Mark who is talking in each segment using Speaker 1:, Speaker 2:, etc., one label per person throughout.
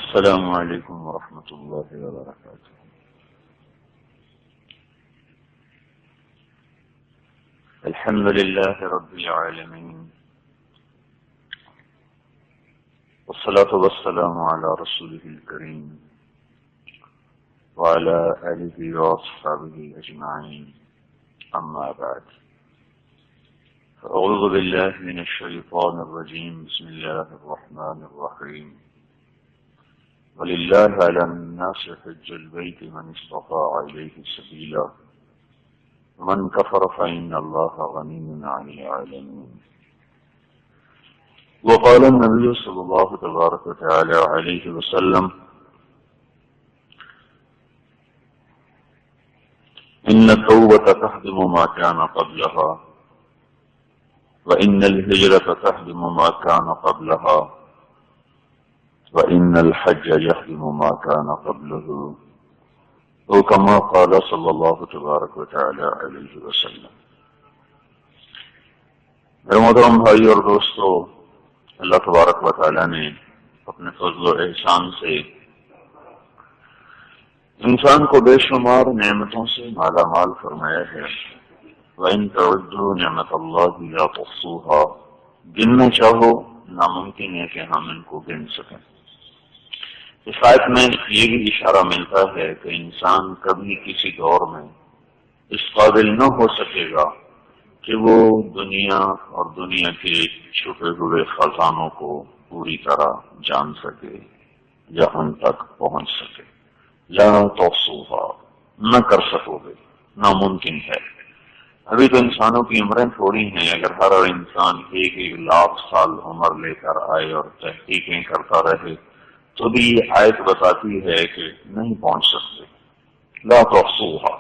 Speaker 1: السلام علیکم ورحمۃ اللہ وبرکاتہ۔ الحمد للہ رب العالمین والصلاة والسلام علی رسولہ الکریم وعلی آلہ واصحابہ اجمعین، اما بعد فاعوذ باللہ من الشیطان الرجیم، بسم اللہ الرحمن الرحیم۔ وَلِلَّهِ عَلَى النَّاسِ حِجُّ الْبَيْتِ مَنِ اسْتَطَاعَ إِلَيْهِ سَبِيلًا وَمَنْ كَفَرَ فَإِنَّ اللَّهَ غَنِيٌّ عَنِ الْعَالَمِينَ۔ وقال النبي صلى الله تبارك وتعالى عليه وسلم: إن التوبة تهدم ما كان قبلها وإن الهجرة تهدم ما كان قبلها وَإِنَّ الْحَجَّ يَهْدِمُ مَا كَانَ قَبْلَهُ، او كما قال صلی اللہ تبارک وتعالی علیہ وسلم۔ میرے محترم بھائی اور دوستو، اللہ تبارک وتعالی نے اپنے فضل و احسان سے انسان کو بے شمار نعمتوں سے مالا مال فرمایا ہے۔ وَإِن تَعُدُّوا نِعْمَتَ اللَّهِ لَا تُحْصُوهَا، گننا چاہو ناممکن ہے کہ ہم ان کو گن سکیں۔ اس آیت میں یہ بھی اشارہ ملتا ہے کہ انسان کبھی کسی دور میں اس قابل نہ ہو سکے گا کہ وہ دنیا اور دنیا کے چھپے ہوئے خزانوں کو پوری طرح جان سکے یا ان تک پہنچ سکے۔ لا تحصوها، نہ کر سکو گے، ناممکن ہے۔ ابھی تو انسانوں کی عمریں تھوڑی ہیں، اگر ہر انسان ایک لاکھ سال عمر لے کر آئے اور تحقیقیں کرتا رہے تو بھی یہ آیت بتاتی ہے کہ نہیں پہنچ سکتے۔ لا تحصوها۔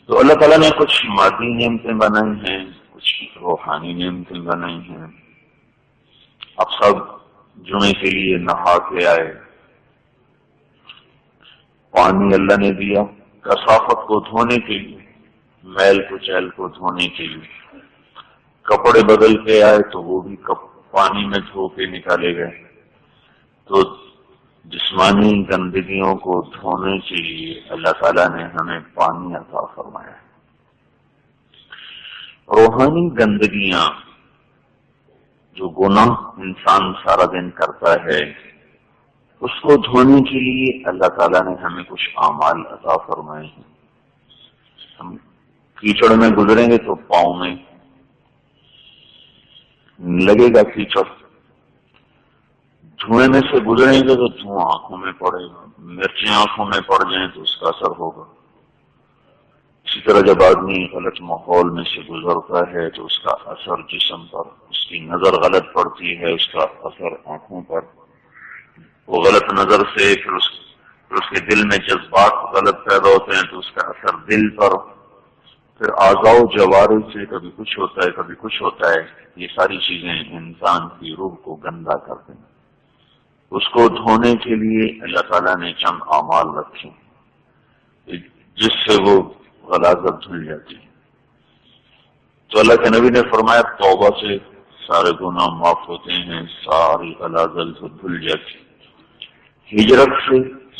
Speaker 1: تو اللہ تعالیٰ نے کچھ مادی نعمتیں بنائی ہیں، کچھ روحانی نعمتیں بنائی ہیں۔ اب سب جمعے کے لیے نہا کے آئے، پانی اللہ نے دیا کثافت کو دھونے کے لیے، میل کچیل کو دھونے کے لیے۔ کپڑے بدل کے آئے تو وہ بھی پانی میں دھو کے نکالے گئے۔ تو جسمانی گندگیوں کو دھونے کے لیے اللہ تعالیٰ نے ہمیں پانی عطا فرمایا ہے۔ روحانی گندگیاں، جو گناہ انسان سارا دن کرتا ہے، اس کو دھونے کے لیے اللہ تعالیٰ نے ہمیں کچھ اعمال عطا فرمائے ہیں۔ ہم کیچڑ میں گزریں گے تو پاؤں میں لگے گا کیچڑ، دھوئیں میں سے گزریں گے تو دھواں آنکھوں میں پڑے گا، مرچیں آنکھوں میں پڑ جائیں تو اس کا اثر ہوگا۔ اسی طرح جب آدمی غلط ماحول میں سے گزرتا ہے تو اس کا اثر جسم پر، اس کی نظر غلط پڑتی ہے، اس کا اثر آنکھوں پر، وہ غلط نظر سے پھر اس کے دل میں جذبات غلط پیدا ہوتے ہیں تو اس کا اثر دل پر، پھر اعضاء و جوارح سے کبھی کچھ ہوتا ہے کبھی کچھ ہوتا ہے۔ یہ ساری چیزیں انسان کی روح کو گندا کرتے ہیں۔ اس کو دھونے کے لیے اللہ تعالیٰ نے چند اعمال رکھے جس سے وہ غلاظت دھل جاتی ہے۔ تو اللہ کے نبی نے فرمایا توبہ سے سارے گناہ معاف ہوتے ہیں، ساری غلاظت دھل جاتی ہے۔ ہجرت سے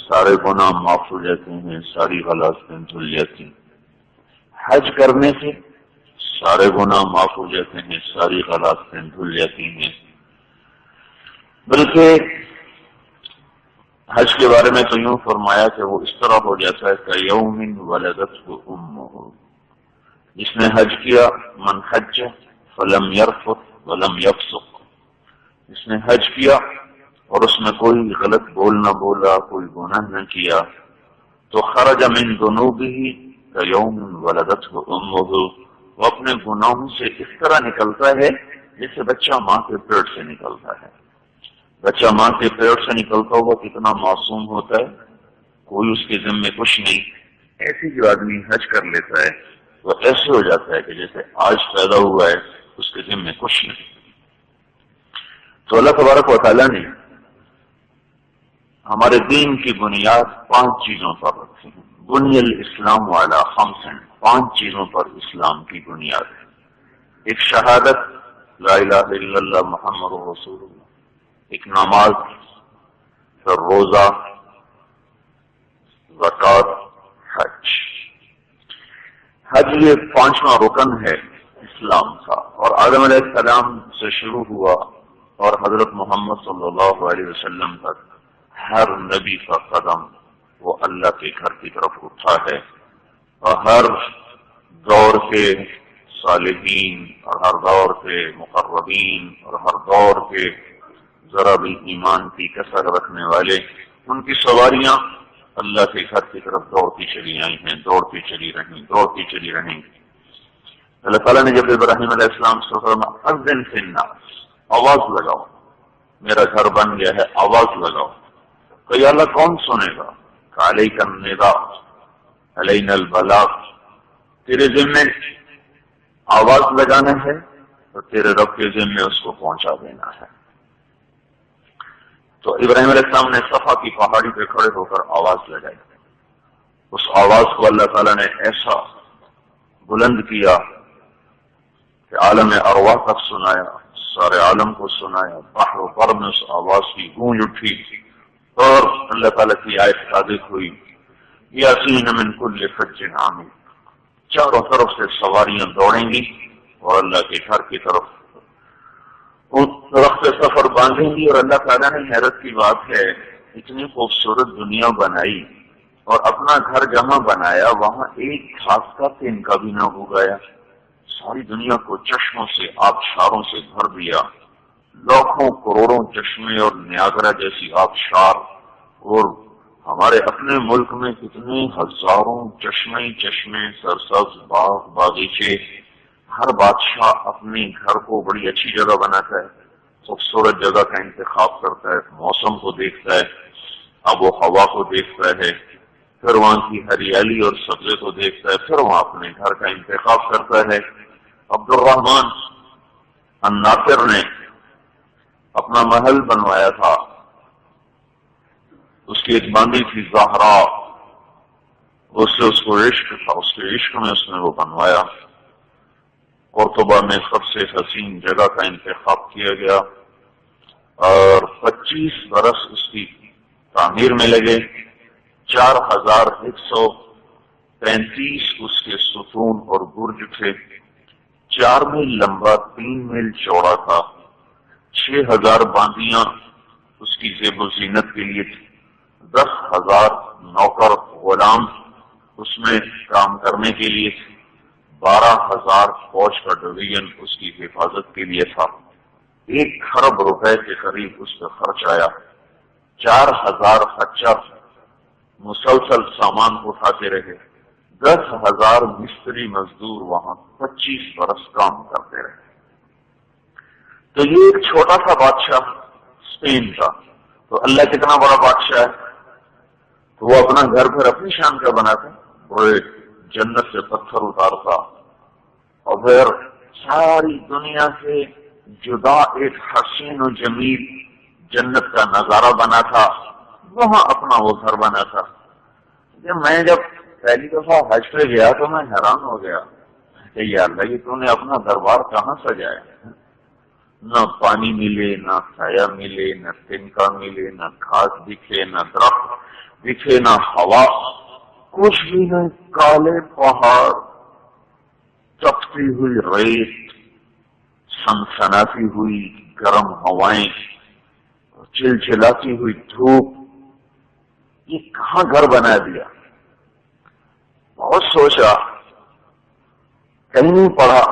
Speaker 1: سارے گناہ معاف ہو جاتے ہیں، ساری غلاظتیں دھل جاتی ہیں۔ حج کرنے سے سارے گناہ معاف ہو جاتے ہیں، ساری غلاظتیں دھل جاتی ہیں۔ بلکہ حج کے بارے میں تو یوں فرمایا کہ وہ اس طرح ہو جاتا ہے کہ یوم ولدته امہ، جس نے حج کیا، من حج فلم یرفث ولم یفسق، جس نے حج کیا اور اس میں کوئی غلط بول نہ بولا، کوئی گناہ نہ کیا، تو خرج من ذنوبہ کیوم ولدته امہ، وہ اپنے گناہوں سے اس طرح نکلتا ہے جیسے بچہ ماں کے پیٹ سے نکلتا ہے۔ بچہ ماں کے پیٹ سے نکلتا ہوا کتنا معصوم ہوتا ہے، کوئی اس کے ذمے کچھ نہیں، ایسے جو آدمی حج کر لیتا ہے وہ ایسے ہو جاتا ہے کہ جیسے آج پیدا ہوا ہے، اس کے ذمے کچھ نہیں۔ تو اللہ تبارک و تعالیٰ نے ہمارے دین کی بنیاد 5 چیزوں پر رکھی ہے۔ بنی الاسلام علی 5، 5 چیزوں پر اسلام کی بنیاد ہے۔ ایک شہادت لا الہ الا اللہ محمد رسول اللہ، ایک نماز، پھر روزہ، زکوٰۃ، حج۔ حج یہ 5واں رکن ہے اسلام کا، اور آدم علیہ السلام سے شروع ہوا اور حضرت محمد صلی اللہ علیہ وسلم تک ہر نبی کا قدم وہ اللہ کے گھر کی طرف اٹھا ہے، اور ہر دور کے صالحین اور ہر دور کے مقربین اور ہر دور کے ذرا بھی ایمان کی کسر رکھنے والے، ان کی سواریاں اللہ کے گھر کی طرف دوڑتی چلی آئی ہیں، دوڑتی چلی رہیں گی۔ اللہ تعالیٰ نے جب ابراہیم علیہ السلام سے فرمایا اذن فی الناس، آواز لگاؤ، میرا گھر بن گیا ہے، آواز لگاؤ، تو یا اللہ کون سنے گا؟ علیک النداء علینا البلاغ، تیرے ذمے آواز لگانا ہے اور تیرے رب کے ذمے اس کو پہنچا دینا ہے۔ تو ابراہیم علیہ السلام نے صفا کی پہاڑی پہ کھڑے ہو کر آواز لگائی، اس آواز کو اللہ تعالیٰ نے ایسا بلند کیا کہ عالم ارواح تک سنایا، سارے عالم کو سنایا، بحر و بر میں اس آواز کی گونج اٹھی، اور اللہ تعالیٰ کی آیت صادق ہوئی، یاسین من کل فج عامر، چاروں طرف سے سواریاں دوڑیں گی اور اللہ کے گھر کی طرف رخت سفر باندھیں گی۔ اور اللہ تعالیٰ نے حیرت کی بات ہے، اتنی خوبصورت دنیا بنائی اور اپنا گھر جہاں بنایا وہاں ایک گھاس کا تنکا بھی نہ اگایا، ساری دنیا کو چشموں سے آبشاروں سے بھر دیا، لاکھوں کروڑوں چشمے اور نیاگرا جیسی آبشار، اور ہمارے اپنے ملک میں کتنے ہزاروں چشمے سرسبز باغ باغیچے۔ ہر بادشاہ اپنے گھر کو بڑی اچھی جگہ بناتا ہے، خوبصورت جگہ کا انتخاب کرتا ہے، موسم کو دیکھتا ہے، آب و ہوا کو دیکھتا ہے، پھر وہاں کی ہریالی اور سبزے کو دیکھتا ہے، پھر وہاں اپنے گھر کا انتخاب کرتا ہے۔ عبد الرحمن الناصر نے اپنا محل بنوایا تھا، اس کی ایک باندھی تھی زہرا، اس کو عشق تھا، اس کے عشق میں اس نے وہ بنوایا۔ قرطبہ میں سب سے حسین جگہ کا انتخاب کیا گیا اور 25 برس اس کی تعمیر میں لگے، 4135 اس کے ستون اور برج تھے، 4 میل لمبا 3 میل چوڑا تھا، 6000 باندیاں اس کی زیب و زینت کے لیے تھی، 10,000 نوکر غلام اس میں کام کرنے کے لیے تھے، 12,000 فوج کا ڈویژن اس کی حفاظت کے لیے تھا، 1 کھرب روپے کے قریب اس پہ خرچ آیا، 4000 خچر مسلسل سامان اٹھاتے رہے، 10,000 مستری مزدور وہاں 25 برس کام کرتے رہے۔ تو یہ ایک چھوٹا سا بادشاہ اسپین کا، تو اللہ کتنا بڑا بادشاہ ہے، تو وہ اپنا گھر پھر اپنی شان کا بناتا، بڑے جنت سے پتھر اتارتا اور پھر ساری دنیا سے جدا ایک حسین و جمیل جنت کا نظارہ بنا تھا، وہاں اپنا وہ گھر بنا تھا۔ میں جب پہلی دفعہ حج پہ گیا تو میں حیران ہو گیا کہ یا اللہ یہ تو نے اپنا دربار کہاں سجایا، نہ پانی ملے، نہ سایہ ملے، نہ تنکا ملے، نہ گھاس دکھے، نہ درخت دکھے، نہ ہوا، کچھ بھی نہیں، کالے پہاڑ، تپتی ہوئی ریت، سنسناتی ہوئی گرم ہوائیں، چلچلاتی ہوئی دھوپ، یہ کہاں گھر بنا دیا؟ بہت سوچا، کہیں نہیں پڑھا،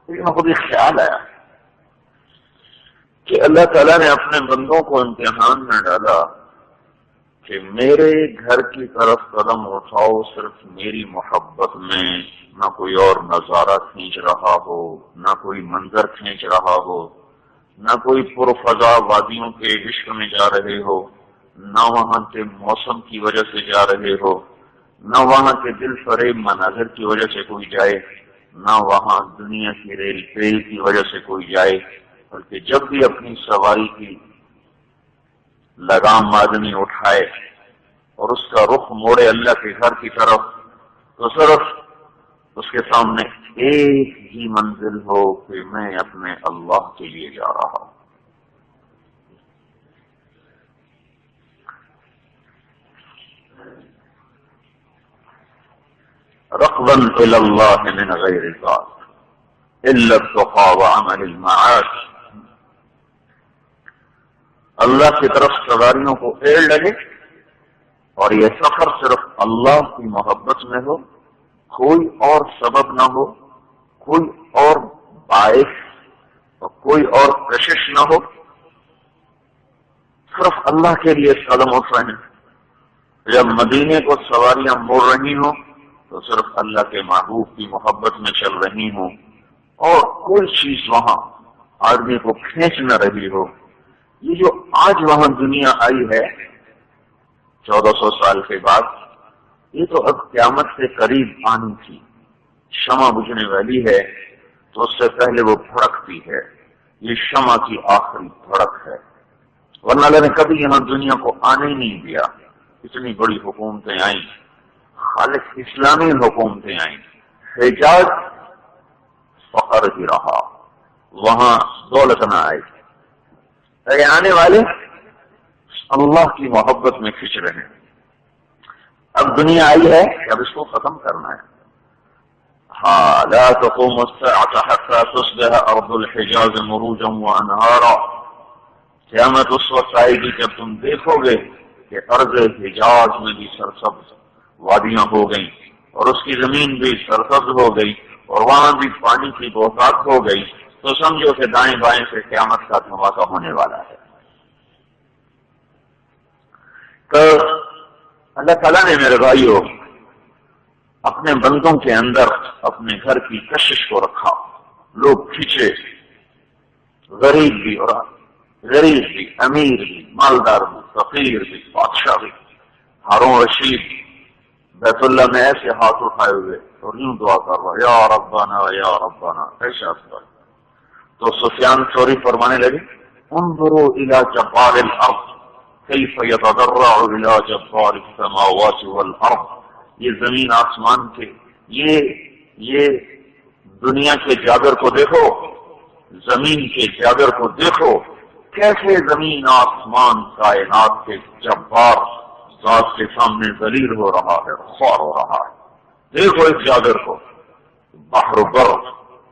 Speaker 1: لیکن خود ہی خیال آیا کہ اللہ تعالیٰ نے اپنے بندوں کو امتحان میں ڈالا کہ میرے گھر کی طرف قدم اٹھاؤ صرف میری محبت میں، نہ کوئی اور نظارہ کھینچ رہا ہو، نہ کوئی منظر کھینچ رہا ہو، نہ کوئی پرفضا وادیوں کے عشق میں جا رہے ہو، نہ وہاں کے موسم کی وجہ سے جا رہے ہو، نہ وہاں کے دل فریب مناظر کی وجہ سے کوئی جائے، نہ وہاں دنیا کی ریل پیل کی وجہ سے کوئی جائے، بلکہ جب بھی اپنی سواری کی لگام آدمی اٹھائے اور اس کا رخ موڑے اللہ کے گھر کی طرف، تو صرف اس کے سامنے ایک ہی منزل ہو کہ میں اپنے اللہ کے لیے جا رہا ہوں۔ رغبا الى اللہ من غیر ذات الا التقى وعمل المعاش، اللہ کی طرف سواریوں کو ایڑ لگے اور یہ سفر صرف اللہ کی محبت میں ہو، کوئی اور سبب نہ ہو، کوئی اور باعث اور کوئی اور کشش نہ ہو، صرف اللہ کے لیے قدم اٹھ رہے ہیں۔ جب مدینے کو سواریاں موڑ رہی ہوں تو صرف اللہ کے محبوب کی محبت میں چل رہی ہوں، اور کوئی چیز وہاں آدمی کو کھینچ نہ رہی ہو۔ یہ جو آج وہاں دنیا آئی ہے 1400 سال کے بعد، یہ تو اب قیامت سے قریب آنی تھی۔ شمع بجھنے والی ہے تو اس سے پہلے وہ بھڑکتی ہے، یہ شمع کی آخری بھڑک ہے، ورنہ اللہ نے کبھی یہاں دنیا کو آنے ہی نہیں دیا۔ اتنی بڑی حکومتیں آئیں، خالص اسلامی حکومتیں آئیں، حجاز فقر ہی رہا، وہاں دولت نہ آئی۔ آنے والے اللہ کی محبت میں کھنچ رہے ہیں۔ اب دنیا آئی ہے، اب اس کو ختم کرنا ہے۔ ہاں، لا تقوم الساعة حتى تصبح ارض الحجاز مروجا وانہارا، قیامت اس وقت آئے گی جب تم دیکھو گے کہ ارض حجاز میں بھی سرسبز وادیاں ہو گئیں اور اس کی زمین بھی سرسبز ہو گئی اور وہاں بھی پانی کی بہتات ہو گئی، تو سمجھو کہ دائیں بائیں سے قیامت کا دھماکہ ہونے والا ہے۔ تو اللہ تعالیٰ نے میرے بھائیوں اپنے بندوں کے اندر اپنے گھر کی کشش کو رکھا، لوگ کھینچے، غریب بھی اور غریب بھی، امیر بھی، مالدار بھی، فقیر بھی، بادشاہ بھی۔ ہارون رشید بیت اللہ میں ایسے ہاتھ اٹھائے ہوئے اور یوں دعا کر رہا، یا ربنا یا ربنا، ایسا اثر۔ تو سفیان ثوری فرمانے لگے، انظروا الى جبار الارض کیف یتضرع الى جبار السماوات والارض، یہ زمین آسمان کے یہ دنیا کے جابر کو دیکھو، زمین کے جابر کو دیکھو، کیسے زمین آسمان کائنات کے جبار ذات کے سامنے ذلیل ہو رہا ہے، خوار ہو رہا ہے۔ دیکھو اس جابر کو، بحر و بر،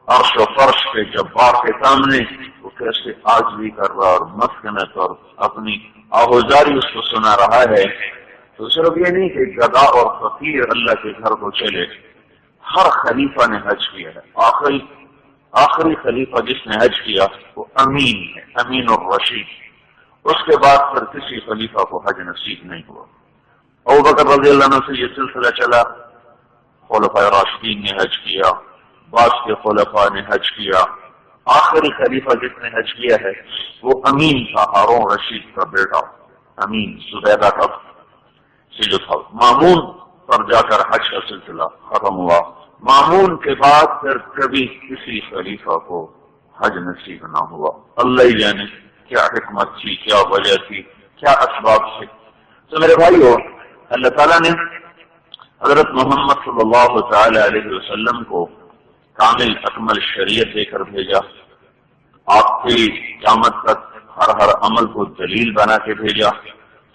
Speaker 1: عرش و فرش کے جبار کے سامنے وہ کیسے عاجزی کر رہا اور مسکنت اور اپنی آہوزاری اس کو سنا رہا ہے۔ تو صرف یہ نہیں کہ گدا اور فقیر اللہ کے گھر کو چلے، ہر خلیفہ نے حج کیا ہے۔ آخری خلیفہ جس نے حج کیا وہ امین ہے، امین الرشید۔ اس کے بعد پھر کسی خلیفہ کو حج نصیب نہیں ہوا۔ ابوبکر رضی اللہ عنہ سے یہ سلسلہ چلا، خلفائے راشدین نے حج کیا، بعض کے خلفاء نے حج کیا، آخری خلیفہ جس نے حج کیا ہے وہ امین تھا، ہارون رشید کا بیٹا امین، زبیدہ کا جو تھا۔ مامون پر جا کر حج کا سلسلہ ختم ہوا۔ مامون کے بعد پھر کبھی کسی خلیفہ کو حج نصیب نہ ہوا۔ اللہ ہی جانے کیا حکمت تھی، کیا وجہ تھی، کیا اسباب تھے۔ تو میرے بھائیو، اللہ تعالیٰ نے حضرت محمد صلی اللہ تعالی علیہ وسلم کو کامل اکمل شریعت دے کر بھیجا، آپ کی قیامت تک ہر عمل کو دلیل بنا کے بھیجا۔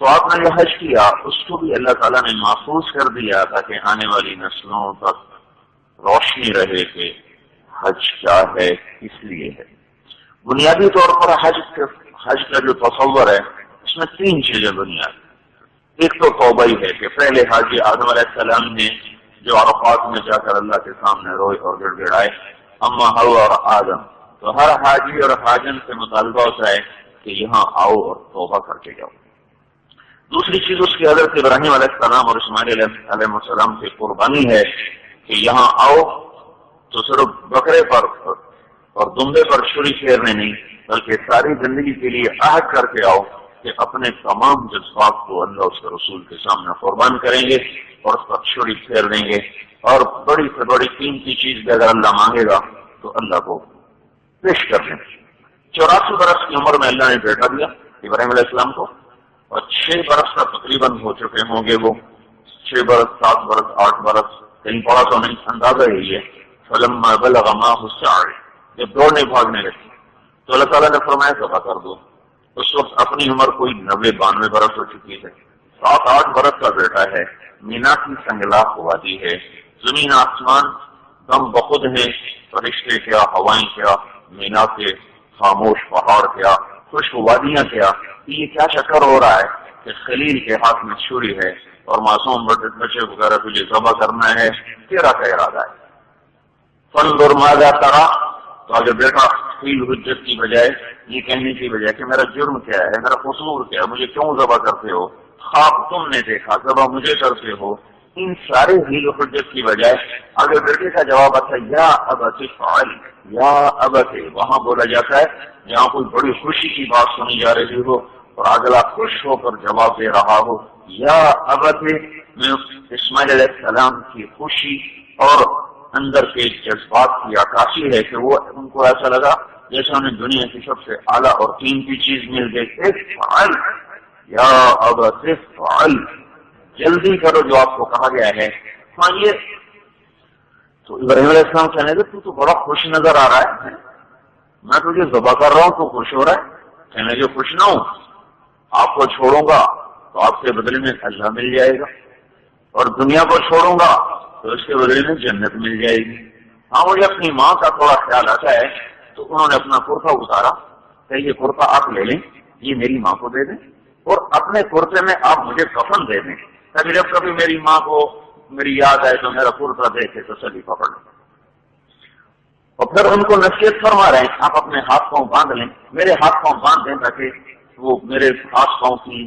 Speaker 1: تو آپ نے جو حج کیا اس کو بھی اللہ تعالیٰ نے محفوظ کر دیا تاکہ آنے والی نسلوں تک روشنی رہے کہ حج کیا ہے، اس لیے ہے۔ بنیادی طور پر حج کا جو تصور ہے اس میں 3 چیزیں بنیاد۔ ایک تو توبہ ہی ہے کہ پہلے حاجی آدم علیہ السلام نے جو عرفات میں جا کر اللہ کے سامنے روئے اور گڑ گڑائے، اما حوا اور آدم، تو ہر حاجی اور حاجن سے مطالبہ ہوتا ہے کہ یہاں آؤ اور توبہ کر کے جاؤ۔ دوسری چیز اس کی حضرت ابراہیم علیہ السلام اور اسماعیل علیہ السلام کی قربانی ہے کہ یہاں آؤ تو صرف بکرے پر اور دمبے پر چھری پھیرنے نہیں بلکہ ساری زندگی کے لیے عہد کر کے آؤ کہ اپنے تمام جذبات کو اللہ اس کے رسول کے سامنے قربان کریں گے اور اس پر چھری پھیر دیں گے، اور بڑی سے بڑی قیمتی چیز بھی اگر اللہ مانگے گا تو اللہ کو پیش کر دیں۔ 84 برس کی عمر میں اللہ نے بیٹا دیا ابراہیم علیہ السلام کو، اور 6 برس کا تقریباً ہو چکے ہوں گے، وہ 6 برس 7 برس 8 برس کہیں پڑا تو نہیں، اندازہ یہی ہے۔ فلما بلغ معه السعي، جب دوڑنے بھاگنے لگے تو اللہ تعالیٰ نے فرمایا توبہ کر دو۔ اس وقت اپنی عمر کوئی 90-92 برس ہو چکی ہے، 7-8 برس کا بیٹا ہے، مینا کی سنگلاخ وادی ہے، زمین آسمان دم بخود ہیں، فرشتے کیا، ہوائیں کیا، مینا کے خاموش پہاڑ کیا، خشک وادیاں کیا. یہ کیا چکر ہو رہا ہے کہ خلیل کے ہاتھ میں چھری ہے اور معصوم بچے وغیرہ تجھے ذبح کرنا ہے، تیرا کیا ارادہ ہے؟ فانظر ماذا ترى، تو اگر بیٹا فیل حجت کی بجائے یہ کہنے کی بجائے کہ میرا جرم کیا ہے، میرا قصور کیا ہے، مجھے کیوں ذبح کرتے ہو، خواب تم نے دیکھا، ذبح مجھے کرتے ہو، ان سارے حیل و حجت کی بجائے اگر بیٹے کا جواب آتا ہے یا ابت فعل، یا ابت، وہاں بولا جاتا ہے جہاں کوئی بڑی خوشی کی بات سنی جا رہی ہو اور اگلا خوش ہو کر جواب دے رہا ہو، یا ابت میں اسماعیل علیہ السلام کی خوشی اور اندر کے جذبات کی عکاسی ہے کہ وہ ان کو ایسا لگا جیسے انہیں دنیا کی سب سے اعلیٰ اور قیمتی چیز مل گئی. افعل یا ابت افعل، جلدی کرو جو آپ کو کہا گیا ہے. ہاں یہ تو ابراہیم علیہ السلام کہنے لگے تو بڑا خوش نظر آ رہا ہے، میں تجھے ذبح کر رہا ہوں تو خوش ہو رہا ہے. کہنے لگے خوش نہ ہوں، آپ کو چھوڑوں گا تو آپ کے بدلے میں اللہ مل جائے گا، اور دنیا کو چھوڑوں گا تو اس کے بدلے میں جنت مل جائے گی. ہاں مجھے اپنی ماں کا تھوڑا خیال آتا ہے تو انہوں نے اپنا کرتا اتارا کہ یہ کرتا آپ لے لیں، یہ میری ماں کو دے دیں، اور اپنے کرتے میں آپ مجھے کفن دے دیں تاکہ جب کبھی میری ماں کو میری یاد آئے تو میرا کرتا دے کے تسلی پکڑ لیں. اور پھر ان کو نصیحت فرما رہے ہیں آپ اپنے ہاتھ پاؤں باندھ لیں، میرے ہاتھ پاؤں باندھ دیں تاکہ وہ میرے ہاتھ پاؤں کی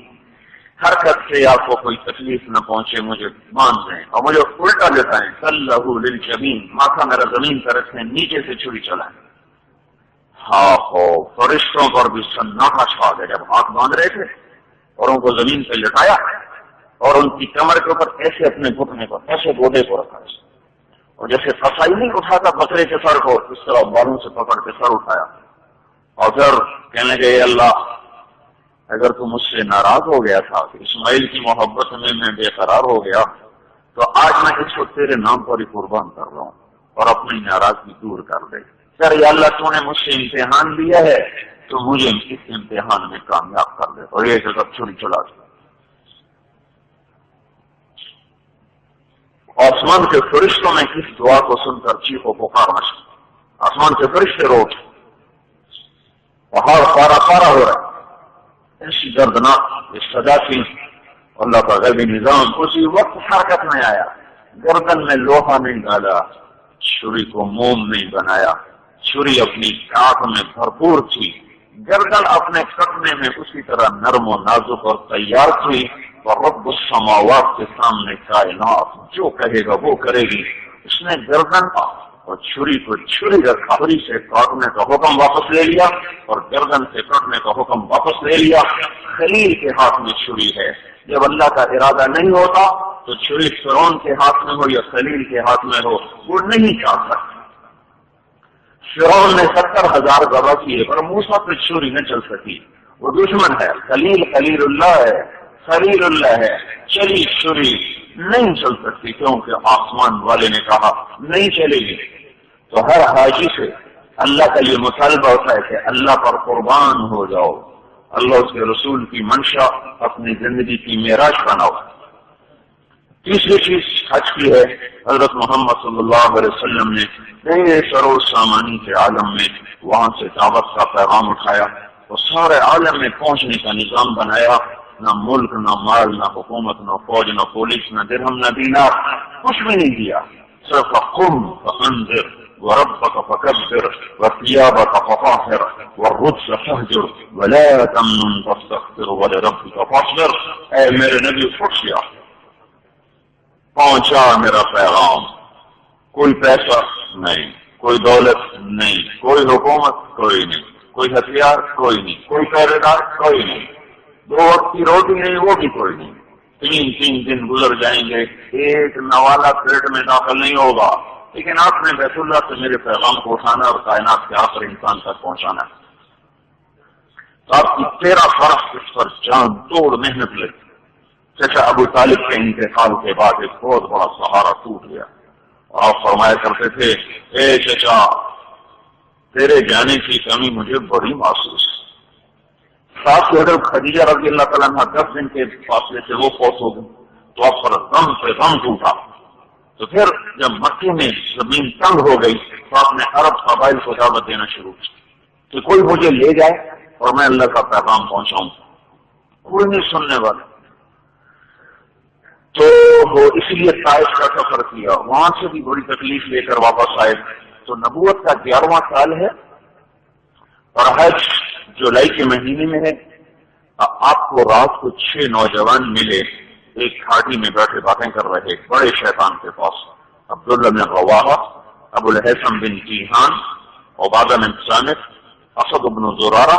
Speaker 1: حرکت سے آپ کو کوئی تکلیف نہ پہنچے، مجھے باندھ دیں اور مجھے الٹا لٹائیں، سلہ للجبین، ماتھا میرا زمین پر رکھیں، نیچے سے چھری چلائیں. ہاں ہو فرشتوں پر بھی سناٹا چھا گیا جب ہاتھ باندھ رہے تھے اور ان کو زمین پہ لٹایا اور ان کی کمر کے اوپر ایسے اپنے گھٹنے پر ایسے گودے کو رکھا، اور جیسے قصائی نہیں اٹھاتا بکرے کے سر کو اس طرح بالوں سے پکڑ کے سر اٹھایا اور پھر کہنے لگے اے اللہ اگر تو مجھ سے ناراض ہو گیا تھا کہ اسماعیل کی محبت میں بے قرار ہو گیا تو آج میں اس کو تیرے نام پر ہی قربان کر رہا ہوں اور اپنی ناراضگی دور کر دے. سر یا اللہ تو نے مجھ سے امتحان لیا ہے تو مجھے اس امتحان میں کامیاب کر دے. اور یہ سب چھری چلا دیا. آسمان کے فرشتوں نے اس دعا کو سن کر چیخ و پکار مچا. آسمان کے فرشتے رو اٹھے، پہاڑ پارا پارا ہو رہا. ایسی دردناک یہ سزا تھی. اللہ کا غیبی نظام اسی وقت حرکت میں آیا. گردن میں لوہا نہیں ڈالا، چھری کو موم نہیں بنایا. چھری اپنی کاٹ میں بھرپور تھی، گردن اپنے کٹنے میں اسی طرح نرم و نازک اور تیار تھی. اور رب السماوات کے سامنے کائنات جو کہے گا وہ کرے گی. اس نے گردن اور چھری کو چھری رکھا، چھری سے کاٹنے کا حکم واپس لے لیا اور گردن سے کاٹنے کا حکم واپس لے لیا. خلیل کے ہاتھ میں چھری ہے. جب اللہ کا ارادہ نہیں ہوتا تو چھری فرعون کے ہاتھ میں ہو یا خلیل کے ہاتھ میں ہو وہ نہیں کاٹ سکتا. فرعون نے 70,000 ذبح کیے پر موسیٰ پہ چھری نہ چل سکی. وہ دشمن ہے. خلیل اللہ ہے، خلیل اللہ ہے. چلی چھری نہیں چل سکتی کیونکہ آسمان والے نے کہا نہیں چلے گی. تو ہر حاجی سے اللہ کا یہ مطالبہ ہوتا ہے کہ اللہ پر قربان ہو جاؤ، اللہ اس کے رسول کی منشا اپنی زندگی کی معراج بناؤ. تیسری چیز حج کی ہے. حضرت محمد صلی اللہ علیہ وسلم نے بے شرور سامانی کے عالم میں وہاں سے دعوت کا پیغام اٹھایا اور سارے عالم میں پہنچنے کا نظام بنایا. نہ ملک، نہ مال، نہ حکومت، نہ فوج، نہ پولیس، نہ درہم، نہ دینار، کچھ بھی نہیں دیا. صرف قم فانذر وربك فكبر وثيابك فطهر والرجز فاهجر ولا تمنن تستكثر ولربك فاصبر. اے میرے نبی خوش یا پہنچا میرا پیغام. کوئی پیسہ نہیں، کوئی دولت نہیں، کوئی حکومت کوئی نہیں، کوئی ہتھیار کوئی نہیں، کوئی پہرے دار کوئی نہیں، 2 وقت کی روٹی نہیں وہ بھی کوئی نہیں. 3 دن گزر جائیں گے، ایک نوالا پیٹ میں داخل نہیں ہوگا، لیکن آپ نے بیت اللہ سے میرے پیغام کو اٹھانا اور کائنات کے آخر انسان تک پہنچانا. تو آپ کی 13 برس اس پر جان توڑ محنت لگی. چچا ابو طالب کے انتقال کے بعد ایک بہت بڑا سہارا ٹوٹ گیا اور آپ فرمایا کرتے تھے اے چچا تیرے جانے کی کمی مجھے بڑی محسوس. ساتھ ہی حضرت خدیجہ رضی اللہ تعالیٰ عنہ 10 دن کے فاصلے سے وہ فوت ہو گئی تو آپ پر غم سے غم ٹوٹا. تو پھر جب مکے میں زمین تنگ ہو گئی تو آپ نے عرب قبائل کو دعوت دینا شروع کی کہ کوئی مجھے لے جائے اور میں اللہ کا پیغام پہنچاؤں. کوئی نہیں سننے والا. تو وہ اس لیے طائف کا سفر کیا, وہاں سے بھی بڑی تکلیف لے کر واپس آئے. تو نبوت کا 11واں سال ہے اور حج جولائی کے مہینے میں ہے. آپ کو رات کو 6 نوجوان ملے, ایک کھاٹی میں بیٹھے باتیں کر رہے بڑے شیطان کے پاس. عبداللہ بن رواحہ, ابو الحسن بن کیہان, عبادہ بن صامت, اسد بن زرارہ,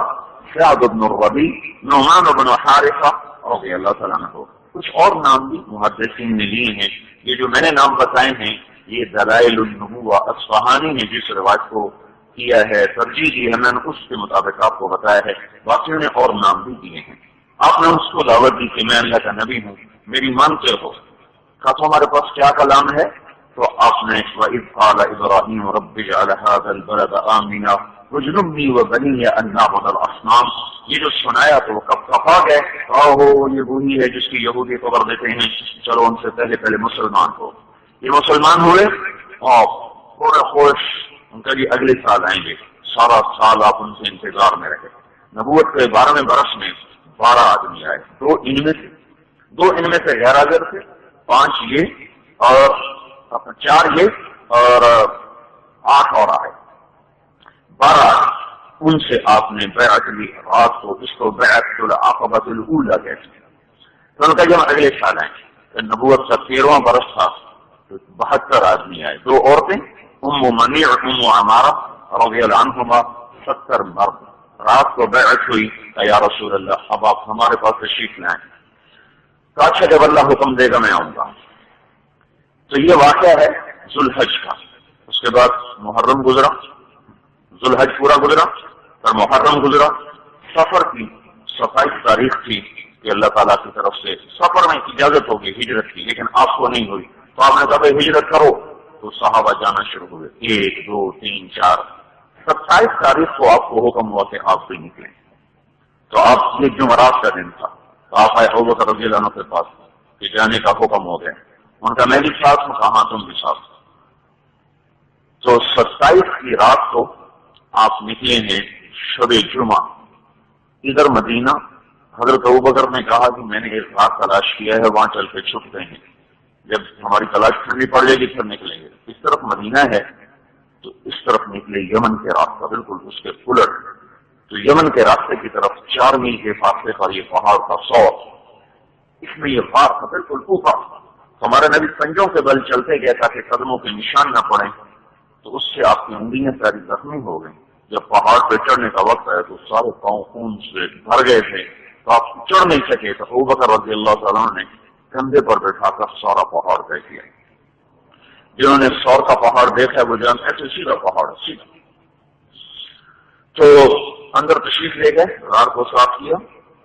Speaker 1: سعد بن الربیع, نعمان بن حارثہ رضی اللہ تعالیٰ عنہ. کچھ اور نام بھی محدثین نے لیے ہیں. یہ جو میں نے نام بتائے ہیں یہ دلائل النبوہ اصفہانی نے جس روایت کو کیا ہے, ترجیح دی ہے, میں نے اس کے مطابق آپ کو بتایا ہے. باقیوں نے اور نام بھی دیے ہیں. آپ نے اس کو دعوت دی کہ میں اللہ کا نبی ہوں, میری مانتے ہو. کہا تو ہمارے پاس کیا کلام ہے؟ تو آپ نے وَإِذْ قَالَ إِبْرَاهِيمُ رَبِّ اجْعَلْ هَذَا الْبَلَدَ آمِنًا وَاجْنُبْنِي وَبَنِيَّ أَن نَّعْبُدَ الْأَصْنَامَ. یہ جو سنایا تو وہ کب کفا گئے, یہ وہی ہے جس کی یہودی خبر دیتے ہیں, چلو ان سے پہلے مسلمان ہو. یہ مسلمان ہوئے اور تھوڑے خوش, ان کا جی اگلے سال آئیں گے. سارا سال آپ ان سے انتظار میں رہے. نبوت کے 12ویں برس میں 12 آدمی آئے. دو ان میں سے غیر حاضر تھے, 5 یہ اور 4 یہ اور 8 اور آئے. 12 ان سے آپ نے بیعت لی رات کو, جس کو بیعت العقبۃ الاولیٰ کہتے ہیں. تو ان کا جب اگلے سال آئے تو نبوت کا 13واں برس تھا تو 72 آدمی آئے. 2 عورتیں, ام منیع, ام عمارہ رضی اللہ عنہما, 70 مرد. رات کو بیعت ہوئی کہ یا رسول اللہ اب آپ ہمارے پاس تشریف لائیں. تو اچھا جب اللہ حکم دے گا میں آؤں گا. تو یہ واقعہ ہے ذوالحج کا. اس کے بعد محرم گزرا, ذوالحج پورا گزرا اور محرم گزرا. سفر کی 27 تاریخ تھی کہ اللہ تعالیٰ کی طرف سے سفر میں اجازت ہوگی ہجرت کی, لیکن آپ کو نہیں ہوئی. تو آپ نے کہا ہجرت کرو, تو صحابہ جانا شروع ہوئے. 1 2 3 4 27 تاریخ کو آپ کو حکم ہوا کہ آپ بھی نکلیں. تو آپ یہ جمعرات کا دن تھا, تو آپ آئے ابوبکر رضی اللہ عنہ کے پاس کہ جانے کا حکم ہو گیا. ان کا میں بھی ساتھ ہوں. کہاں تم بھی ساتھ. تو 27 کی رات کو آپ نکلے ہیں شب جمعہ. ادھر مدینہ حضرت ابوبکر نے کہا کہ میں نے ایک رات تلاش کیا ہے, وہاں چل کے چھپتے ہیں, جب ہماری تلاش کرنی پڑ جائے گی پھر نکلیں گے. اس طرف مدینہ ہے تو اس طرف نکلے یمن کے راستہ, بالکل اس کے الٹ. تو یمن کے راستے کی طرف 4 میل کے فاصلے پر یہ پہاڑ کا سور, اس میں یہ غار تھا بالکل اوپر. ہمارے نبی پنجوں کے بل چلتے گئے تاکہ قدموں کے نشان نہ پڑیں. تو اس سے آپ کی انگلیاں ساری زخمی ہو گئی. جب پہاڑ پہ چڑھنے کا وقت آیا تو سارے پاؤں خون سے بھر گئے تھے, تو آپ چڑھ نہیں سکے. تو ابوبکر رضی اللہ تعالیٰ نے کندھے پر بٹھا کر سارا پہاڑ طے کیا. جنہوں نے سور کا پہاڑ دیکھا وہ جانتے ہیں سیدھا پہاڑ سیدھا. تو اندر تشریف لے گئے, غار کو صاف کیا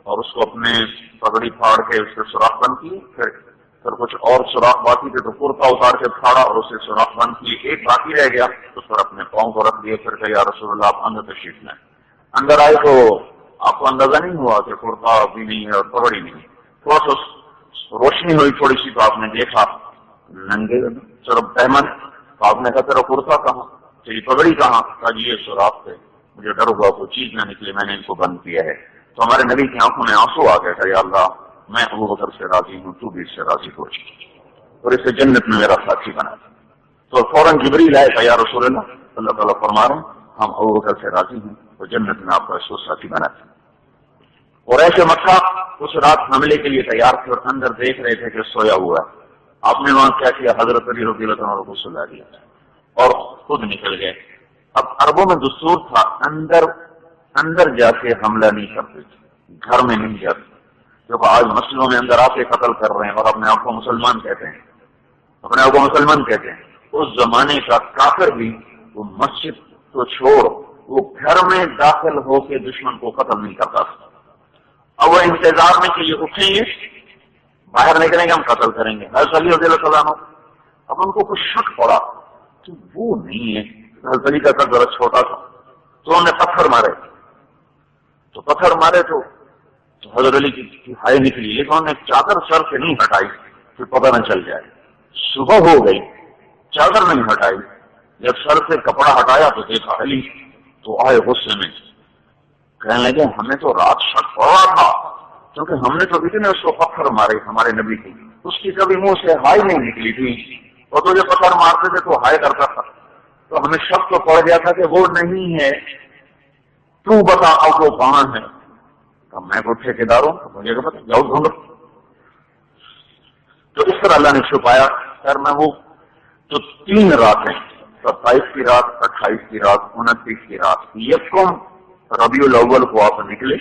Speaker 1: اور اس کو اپنے پگڑی پھاڑ کے اس کے سوراخ بند کیے. پھر کچھ اور سوراخ باقی تھے تو کرتا اتار کے پھاڑا اور اسے سوراخ بند کیے. ایک باقی رہ گیا, اس پر اپنے پاؤں کو رکھ دیے. پھر کہ یا رسول اللہ آپ اندر تشریف لائیں. اندر آئے تو آپ کو اندازہ نہیں ہوا کہ کرتا بھی نہیں ہے اور پگڑی نہیں ہے. تھوڑا سا روشنی ہوئی تھوڑی سی, تو آپ نے دیکھا ننگے صرف احمد. تو آپ نے کہا تیرا کرتا کہاں, تیری پگڑی کہاں؟ کہا جی یہ سوراخ پہ مجھے ڈر ہوا کوئی چیز نہ نکلے, میں نے ان کو بند کیا ہے. تو ہمارے نبی کی آنکھوں میں آنسو آ گئے. کہ یا اللہ میں ابوبکر سے راضی ہوں, تو بھی اس سے راضی ہو اور اسے جنت میں میرا ساتھی بنا. تو فوراً جبریل آئے کہ یا رسول اللہ تعالیٰ فرما رہے ہیں ہم ابوبکر سے راضی ہیں اور جنت میں آپ کا اس کو ساتھی بنا. اور ایسے مکہ اس رات حملے کے لیے تیار تھے اور اندر دیکھ رہے تھے کہ سویا ہوا ہے. آپ نے وہاں کیا کیا, حضرت علی رضی اللہ عنہ کو سلا دیا اور خود نکل گئے. اب عربوں میں دستور تھا اندر جا کے حملہ نہیں کرتے تھے, گھر میں نہیں جاتے. جب آج مسجدوں میں اندر آ کے قتل کر رہے ہیں اور اپنے آپ کو مسلمان کہتے ہیں, اس زمانے کا کافر بھی وہ مسجد تو چھوڑ وہ گھر میں داخل ہو کے دشمن کو قتل نہیں کرتا تھا. اب وہ انتظار میں کہ یہ اٹھیں گے, باہر نکلیں گے, ہم قتل کریں گے. حضرت علی رضی اللہ عنہ اب ان کو کچھ شک پڑا کہ وہ نہیں ہے. حضرت علی کا قد ذرا چھوٹا تھا تو انہوں نے پتھر مارے. تو حضرت علی کی ہائی نکلی, لیکن انہوں نے چادر سر سے نہیں ہٹائی کہ پتہ نہ چل جائے. صبح ہو گئی چادر نہیں ہٹائی. جب سر سے کپڑا ہٹایا تو دیکھا علی، تو آئے غصے میں، کہنے لگے ہمیں تو رات شک پڑ رہا تھا، کیونکہ ہم نے تو اتنے اس کو پتھر مارے ہمارے نبی کی، اس کی کبھی منہ سے ہائی نہیں نکلی تھی، اور تو جو پتھر مارتے تھے تو ہائی کرتا تھا، تو ہمیں شک تو پڑ گیا تھا کہ وہ نہیں ہے، تو بتا اب وہ کہاں ہے. میں کو ٹھیکیدار ہوں، مجھے پتا، جاؤ ڈھونڈو. تو اس طرح اللہ نے چھپایا. خیر میں وہ تو 3 راتیں، 27 کی رات، 28 کی رات، 29 کی رات، یکم ربیع الاول کو آپ نکلے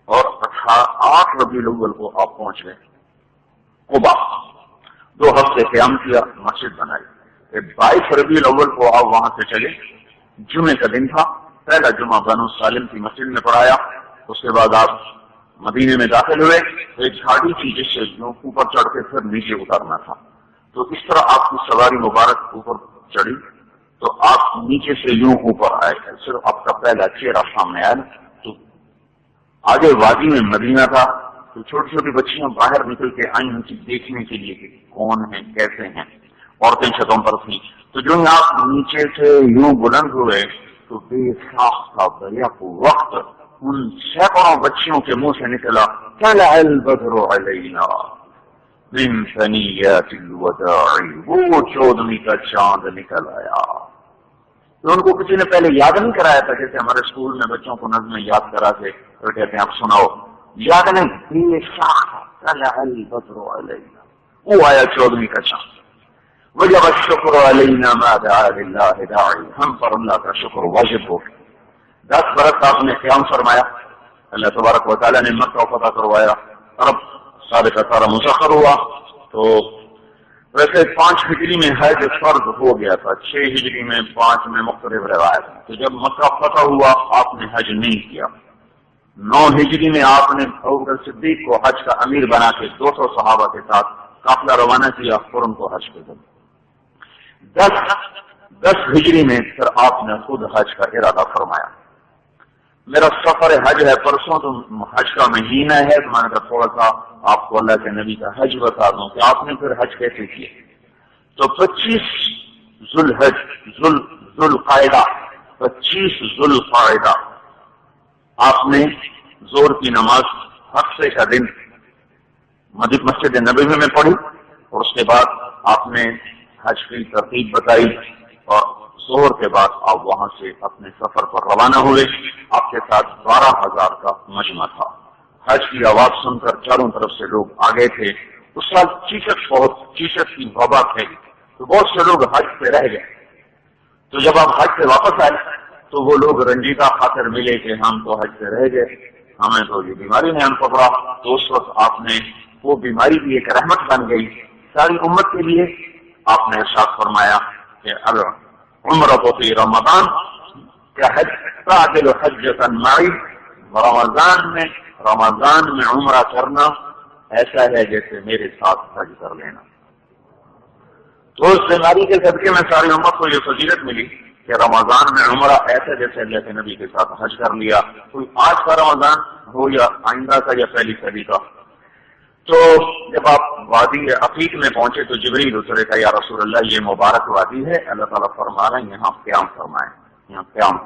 Speaker 1: اور 8 ربیع الاول کو آپ پہنچ گئے قبا. 2 ہفتے قیام کیا، مسجد بنائی. 22 ربیع الاول کو آپ وہاں سے چلے، جمعے کا دن تھا. پہلا جمعہ بنو سالم کی مسجد میں پڑھایا. اس کے بعد آپ مدینے میں داخل ہوئے. ایک جھاڑی تھی جس سے اوپر چڑھ کے پھر نیچے اترنا تھا. تو اس طرح آپ کی سواری مبارک اوپر چڑھی تو آپ نیچے سے یوں اوپر آئے. صرف آپ کا پہلا چہرہ سامنے آیا. تو آگے وادی میں مدینہ تھا، تو چھوٹی چھوٹی بچیاں باہر نکل کے آئی ان کی دیکھنے کے لیے کہ کون ہیں، کیسے ہیں. عورتیں چھتوں پر تھیں. تو جو آپ نیچے سے یوں بلند ہوئے تو بے ساختہ بیک وقت ان سینکڑوں بچیوں کے منہ سے نکلا طلع البدر علینا من ثنیات الوداع، وہ 14ویں کا چاند نکل آیا. تو ان کو کسی نے پہلے یاد نہیں کرایا تھا، جیسے ہمارے اسکول میں بچوں کو نظمیں یاد کرا کے اور کہتے ہیں آپ سناؤ، یاد نہیں. بے ساختہ طلع البدر علینا، وہ آیا 14ویں کا چاند. وجب الشکر علینا ما دعا للہ داعی، ہم پر اللہ کا شکر واجب ہو. 10 برس آپ نے قیام فرمایا، اللہ تبارک و تعالیٰ نے مکہ فتح کروایا، عرب سارے کا سارا مسخر ہوا. تو ویسے 5 ہجری میں حج فرض ہو گیا تھا، 6 ہجری میں، 5 میں مختلف روایت. تو جب مکہ فتح ہوا آپ نے حج نہیں کیا. 9 ہجری میں آپ نے ابوبکر صدیق کو حج کا امیر بنا کے 200 صحابہ کے ساتھ قافلہ روانہ کیا اور ان کو حج پہ. 10 ہجری میں پھر آپ نے خود حج کا ارادہ فرمایا. میرا سفر حج ہے پرسوں، تو حج کا مہینہ ہے، تو میں نے کہا تھوڑا سا آپ کو اللہ کے نبی کا حج بتا دوں کہ آپ نے پھر حج کیسے کیے. تو 25 ذوالقعدہ 25 ذوالقعدہ آپ نے زور کی نماز ہفتے کا دن مسجد نبوی میں پڑھی، اور اس کے بعد آپ نے حج کی ترتیب بتائی، اور ظہر کے بعد آپ وہاں سے اپنے سفر پر روانہ ہوئے. آپ کے ساتھ 12,000 کا مجمع تھا. حج کی آواز سن کر چاروں طرف سے لوگ آ گئے تھے. اس سال چیچک کی وبا تھی، تو بہت سے لوگ حج پہ رہ گئے. تو جب آپ حج سے واپس آئے تو وہ لوگ رنجیدہ خاطر ملے کہ ہم تو حج سے رہ گئے، ہمیں تو یہ بیماری نے ہم پکڑا. تو اس وقت آپ نے وہ بیماری بھی ایک رحمت بن گئی ساری امت کے لیے. آپ نے ارشاد فرمایا کہ عمرۃ فی رمضان کیا حج تعدل حجۃ معی، رمضان میں عمرہ کرنا ایسا ہے جیسے میرے ساتھ حج کر لینا. تو اس بیماری کے صدقے میں ساری امت کو یہ فضیلت ملی کہ رمضان میں عمرہ ایسا جیسے اللہ کے نبی کے ساتھ حج کر لیا. کوئی آج کا رمضان ہو یا آئندہ کا یا پہلی صدی کا. تو جب آپ وادی عقیق میں پہنچے تو جبریل اترے کا یا رسول اللہ یہ مبارک وادی ہے، اللہ تعالیٰ فرما رہے ہیں یہاں قیام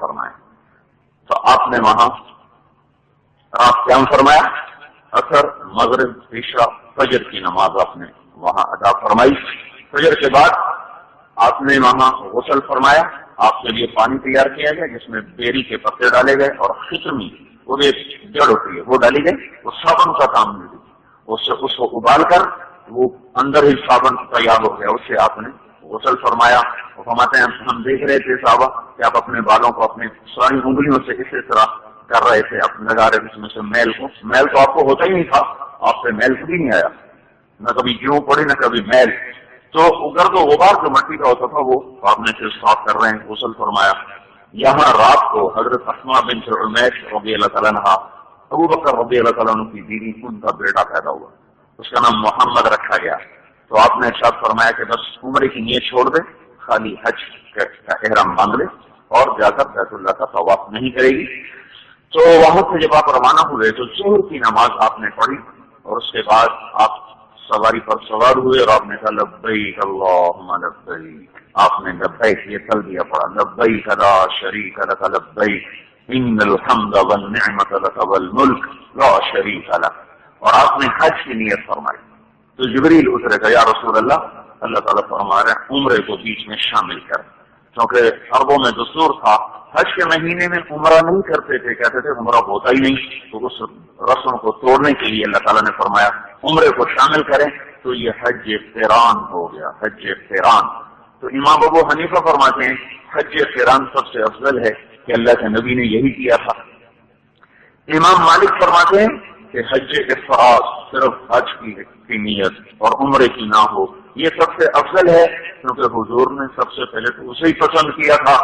Speaker 1: فرمائیں. تو آپ نے وہاں قیام فرمایا. اثر، مغرب، عشاء، فجر کی نماز آپ نے وہاں ادا فرمائی. فجر کے بعد آپ نے وہاں غسل فرمایا. آپ کے لیے پانی تیار کیا گیا جس میں بیری کے پتے ڈالے گئے اور خطمی وہ جڑ ہوتی ہے وہ ڈالی گئی. وہ صابن کا کام نہیں، اس کو ابال کر وہ اندر ہی صابن تیار ہو گیا، اس سے آپ نے غسل فرمایا. وہ فرماتے ہیں ہم دیکھ رہے تھے صحابہ کہ آپ اپنے بالوں کو اپنے ساری انگلیوں سے اسی طرح کر رہے تھے، آپ لگا رہے تھے اس میں سے میل تو آپ کو ہوتا ہی نہیں تھا، آپ سے میل کبھی نہیں آیا، نہ کبھی جوں پڑی نہ کبھی میل. تو گرد و غبار جو مٹی کا ہوتا تھا وہ آپ نے پھر صاف کر رہے ہیں، غسل فرمایا. یہاں رات کو حضرت اسماء بنت عمیش رضی اللہ تعالیٰ عنہا، ابو بکر رضی اللہ تعالیٰ عنہ کی بیوی، ان کا بیٹا پیدا ہوا، اس کا نام محمد رکھا گیا. تو آپ نے ارشاد فرمایا کہ بس عمرے کی نیت چھوڑ دے، خالی حج کا احرام باندھ لے اور جا کر بیت اللہ کا طواف نہیں کرے گی. تو وہاں سے جب آپ روانہ ہوئے تو ظہر کی نماز آپ نے پڑھی اور اس کے بعد آپ سواری پر سوار ہوئے اور آپ نے کہا لبیک اللہم لبیک، آپ نے لبیک یہ تلبیہ پڑھا، لبیک لا شریک لک لبیک ان الحمد والنعمت لک والملک لا شریک لک، اور آپ نے حج کی نیت فرمائی۔ تو جبریل اترے گا، یا رسول اللہ تعالیٰ فرما رہے ہیں عمرے کو بیچ میں شامل کر، کیونکہ عربوں میں دستور تھا حج کے مہینے میں عمرہ نہیں کرتے تھے، کہتے تھے عمرہ ہوتا ہی نہیں، تو اس رسم کو توڑنے کے لیے اللہ تعالیٰ نے فرمایا عمرے کو شامل کریں، تو یہ حج قران ہو گیا، حج قران۔ تو امام ابو حنیفہ فرماتے ہیں حج قران سب سے افضل ہے کہ اللہ کے نبی نے یہی کیا تھا۔ امام مالک فرماتے ہیں کہ حج افراد، صرف حج کی نیت اور عمرے کی نہ ہو، یہ سب سے افضل ہے، کیونکہ حضور نے سب سے پہلے تو اسے ہی پسند کیا تھا۔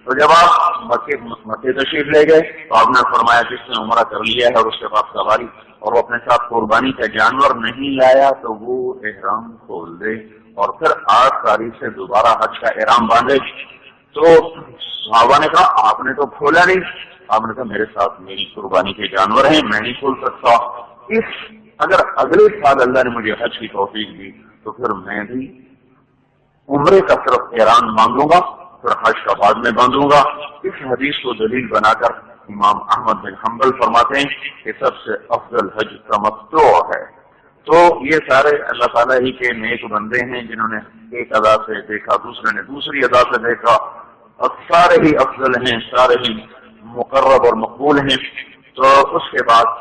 Speaker 1: تو جب آپ مکے تشریف لے گئے تو آپ نے فرمایا جس نے عمرہ کر لیا ہے اور اس کے بعد سواری اور وہ اپنے ساتھ قربانی کا جانور نہیں لایا تو وہ احرام کھول دے اور پھر 8 تاریخ سے دوبارہ حج کا احرام باندھے۔ تو صحابہ نے کہا آپ نے تو کھولا نہیں، آپ نے کہا میرے ساتھ میری قربانی کے جانور ہیں، میں نہیں کھول سکتا، اگر اگلے سال اللہ نے مجھے حج کی توفیق دی تو پھر میں بھی عمرے کا صرف احرام باندھوں گا، پھر حج کا بعد میں باندھوں گا۔ اس حدیث کو دلیل بنا کر امام احمد بن حنبل فرماتے ہیں کہ سب سے افضل حج تمتع ہے۔ تو یہ سارے اللہ تعالیٰ ہی کے نیک بندے ہیں جنہوں نے ایک ادا سے دیکھا، دوسرے نے دوسری ادا سے دیکھا، اور سارے ہی افضل ہیں، سارے ہی مقرب اور مقبول ہیں۔ تو اس کے بعد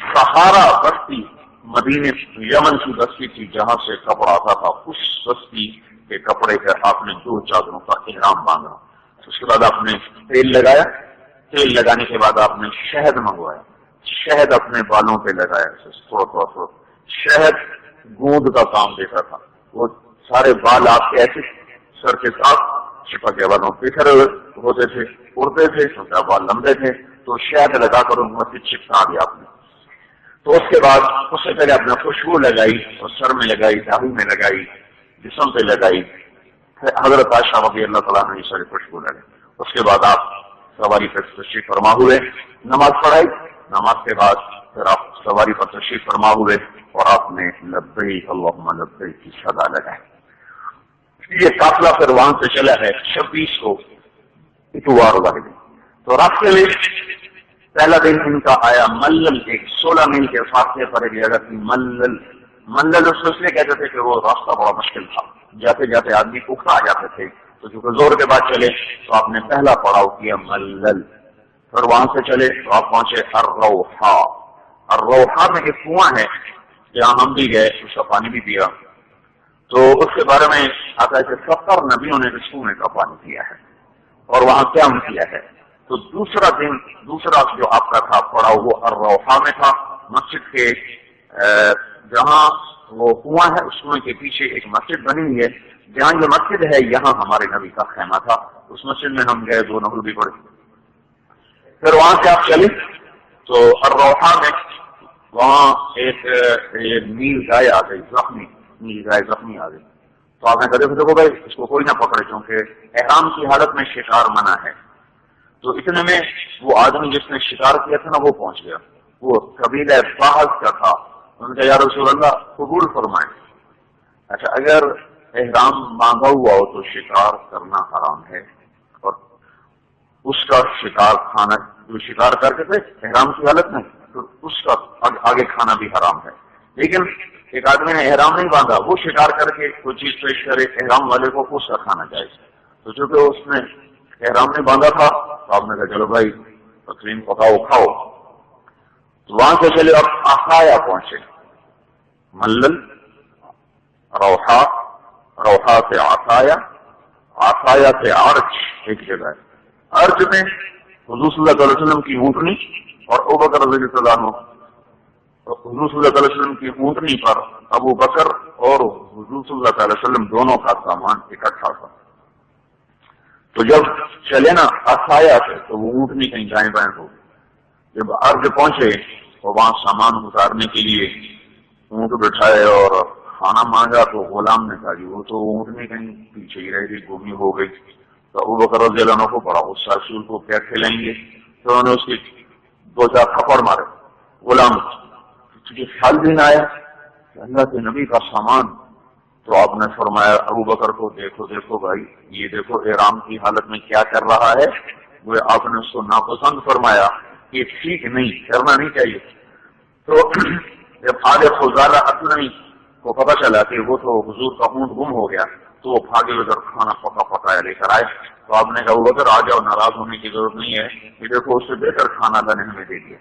Speaker 1: سہارا بستی مدینے یمن کی بستی تھی جہاں سے کپڑا آتا تھا، اس بستی کے کپڑے کا آپ نے 2 چادروں کا احرام باندھا۔ اس کے بعد آپ نے تیل لگایا، تیل لگانے کے بعد آپ نے شہد منگوایا، شہد اپنے بالوں پہ لگایا، تھوڑا شہد گوند کا کام دیتا تھا، وہ سارے بال آپ کے ایسے سر کے ساتھ چپک کے بالوں بکھر ہوتے تھے، اڑتے تھے کیونکہ بال لمبے تھے، تو شہد لگا کر ان میں سے چپکا دیا آپ نے۔ تو اس کے بعد اس سے پہلے آپ نے خوشبو لگائی اور سر میں لگائی، داڑھی میں لگائی، جسم پہ لگائی، حضرت عائشہ رضی اللہ تعالیٰ نے ساری خوشبو لگائی۔ اس کے بعد آپ سواری پر تشریف فرما ہوئے، نماز پڑھائی، نماز کے بعد پھر آپ سواری پر تشریف فرما ہوئے اور آپ نے لبیک اللہم لبیک کی صدا لگائی۔ یہ قافلہ پھر وہاں سے چلا ہے 26 کو اتوار والے دن۔ تو راستے میں پہلا دن ان کا آیا ملل، ایک 16 میل کے فاصلے پر ایک جگہ تھی ملل اس لیے کہتے تھے کہ وہ راستہ بڑا مشکل تھا، جاتے جاتے آدمی اکھڑا جاتے تھے، تو چونکہ زور کے بعد چلے تو آپ نے پہلا پڑاؤ کیا ملل، پھر وہاں سے چلے تو آپ پہنچے الروحا۔ الروحا میں ایک کنواں ہے جہاں ہم بھی گئے، اس کا پانی بھی پیا، تو اس کے بارے میں آتا ہے کہ 70 نبیوں نے اس کنویں کا پانی پیا ہے اور وہاں قیام کیا ہے۔ تو دوسرا دن دوسرا جو آپ کا تھا پڑاؤ وہ الروحا میں تھا، مسجد کے جہاں وہ کنواں ہے اس کنویں کے پیچھے ایک مسجد بنی ہوئی ہے، جہاں یہ مسجد ہے یہاں ہمارے نبی کا خیمہ تھا، اس مسجد میں ہم گئے، 2 نفل بھی پڑے۔ پھر وہاں سے آپ چلے تو الروحا میں وہاں ایک نیل گائے آ گئی، نیل گائے زخمی آ گئی، تو آپ نے کہا دیکھو بھائی اس کو کوئی نہ پکڑے کیونکہ احرام کی حالت میں شکار منع ہے۔ تو اتنے میں وہ آدمی جس نے شکار کیا تھا نا وہ پہنچ گیا، وہ قبیلہ فاحش کا تھا، ان کا یا رسول اللہ قبول فرمائے۔ اچھا اگر احرام باندھا ہوا ہو تو شکار کرنا حرام ہے، اور اس کا شکار کھانا، جو شکار کر کے تھے احرام کی حالت میں، تو اس کا آگے کھانا بھی حرام ہے۔ لیکن ایک آدمی نے احرام نہیں باندھا، وہ شکار کر کے کوئی چیز پیش کرے احرام والے کو، اس کا کھانا جائز۔ تو چونکہ اس نے احرام نہیں باندھا تھا تو آپ نے کہا چلو بھائی تقسیم پکاؤ کھاؤ۔ تو وہاں سے چلے اب عصایا پہنچے، ملل، روحا، روحا سے عصایا، عصایا سے عرج ایک جگہ ہے، عرج میں حضور صلی اللہ علیہ وسلم کی اونٹنی اور ابوبکر رضی اللہ عنہ، حضور صلی اللہ علیہ وسلم کی اونٹنی پر ابو بکر اور حضور صلی اللہ علیہ وسلم دونوں کا سامان اکٹھا تھا۔ تو جب چلے نا عصایا سے تو وہ اونٹنی کہیں دائیں بائیں ہو، جب عرض پہنچے تو وہاں سامان اتارنے کے لیے اونٹ بٹھائے اور کھانا مانگا تو غلام نے کہا وہ تو اونٹنی کہیں پیچھے ہی رہ گئی، گمی ہو گئی۔ تو ابو بکر رضی اللہ عنہ کو بڑا غصہ، رسول کو کیا کھلائیں گے، تو انہوں نے اس کی 2-4 تھپڑ مارے، غلام یہ خیال بھی نہ آیا کہ اللہ کے نبی کا سامان. تو آپ نے فرمایا ابو بکر کو دیکھو دیکھو بھائی یہ دیکھو احرام کی حالت میں کیا کر رہا ہے. وہ آپ نے اس کو ناپسند فرمایا کہ ٹھیک نہیں کرنا نہیں چاہیے. تو جب آگے فضالہ اسلمی کو پتا چلا کہ وہ تو حضور کا اونٹ گم ہو گیا تو وہ بھاگے ادھر کھانا پکا پکایا لے کر آئے. تو آپ نے کہا ابو بکر آ جاؤ ناراض ہونے کی ضرورت نہیں ہے کہ دیکھو اس سے بہتر کھانا اللہ نے ہمیں دے دیا.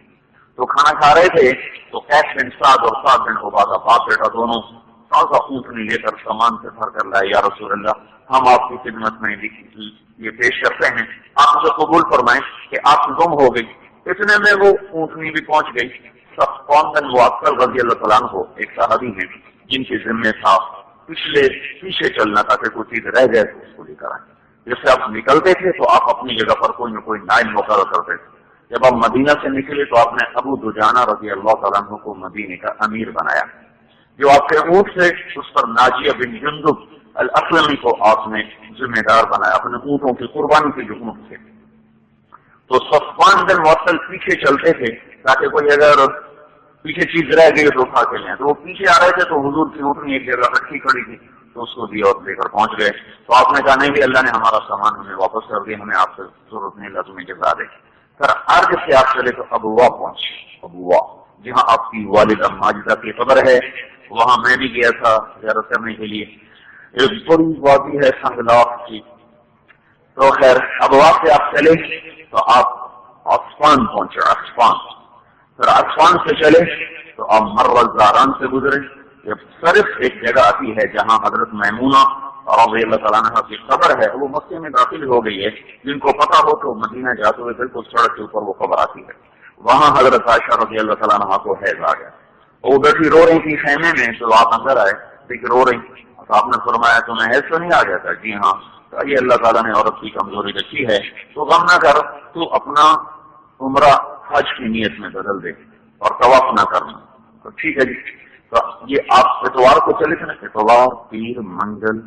Speaker 1: تو کھانا کھا رہے تھے تو قیس بن سعد اور سعد بن عبادہ باپ بیٹا دونوں تازہ اونٹنی لے کر سامان سے بھر کر لائے. یا رسول اللہ ہم آپ کی خدمت میں یہ پیش کرتے ہیں آپ اسے قبول فرمائیں کہ آپ گم ہو گئی. اتنے میں وہ اونٹنی بھی پہنچ گئی. صفوان بن معطل رضی اللہ تعالیٰ عنہ ایک صحابی ہیں جن کے ذمے تھا پیچھے چلنا تاکہ کوئی چیز رہ جائے تو اس کو لے کر آئیں. جیسے آپ نکلتے تھے تو آپ اپنی جگہ پر کوئی نہ کوئی نائب مقرر کرتے تھے. جب آپ مدینہ سے نکلے تو آپ نے ابو دجانہ رضی اللہ تعالیٰ عنہ کو مدینے کا امیر بنایا. جو آپ کے اونٹ سے اس پر ناجیہ بن جندب الاسلمی کو آپ نے ذمہ دار بنایا اپنے اونٹوں کی قربانی کے جو اونٹ تھے. تو صفوان بن معطل پیچھے چلتے تھے تاکہ کوئی اگر پیچھے چیز رہ گئی تو اٹھا کے لیں. تو وہ پیچھے آ رہے تھے تو حضور کی اونٹنی ایک جگہ رکھی کھڑی تھی تو اس کو دی اور لے کر پہنچ گئے. تو آپ نے کہا نہیں بھی اللہ نے ہمارا سامان ہمیں واپس کر دیا ہمیں آپ سے ضرورت نہیں اللہ تمہیں جزا دے. سر عرض سے آپ چلے تو ابوا پہنچے. ابوا جہاں آپ کی والدہ ماجدہ کی قبر ہے وہاں میں بھی گیا تھا زیارت کرنے کے لیے. ایک بڑی وادی ہے سنگلاخ کی. تو خیر ابوا سے آپ چلے تو آپ عصفان پہنچے. عصفان پھر عصفان سے چلے تو آپ مرزاران سے گزرے. جب صرف ایک جگہ آتی ہے جہاں حضرت میمونہ رضی اللہ تعالیٰ عنہ کی قبر ہے وہ مکے میں داخل ہو گئی ہے. جن کو پتا ہو تو مدینہ جاتے ہوئے بالکل سڑک کے اوپر وہ قبر آتی ہے. وہاں حضرت عائشہ رضی اللہ تعالیٰ عنہ کو حیض آ گیا. وہ بیٹھی رو رہی تھی خیمے میں. تو آپ اندر آئے دیکھ رو رہی. تو آپ نے فرمایا تمہیں حیض تو نہیں آ گیا تھا؟ جی ہاں. تو یہ اللہ تعالیٰ نے عورت کی کمزوری رکھی ہے تو غم نہ کر تو اپنا عمرہ حج کی نیت میں بدل دے اور طواف نہ کرنا. تو ٹھیک ہے جی. تو یہ آپ اتوار کو چلے تھے نا. اتوار پیر منگل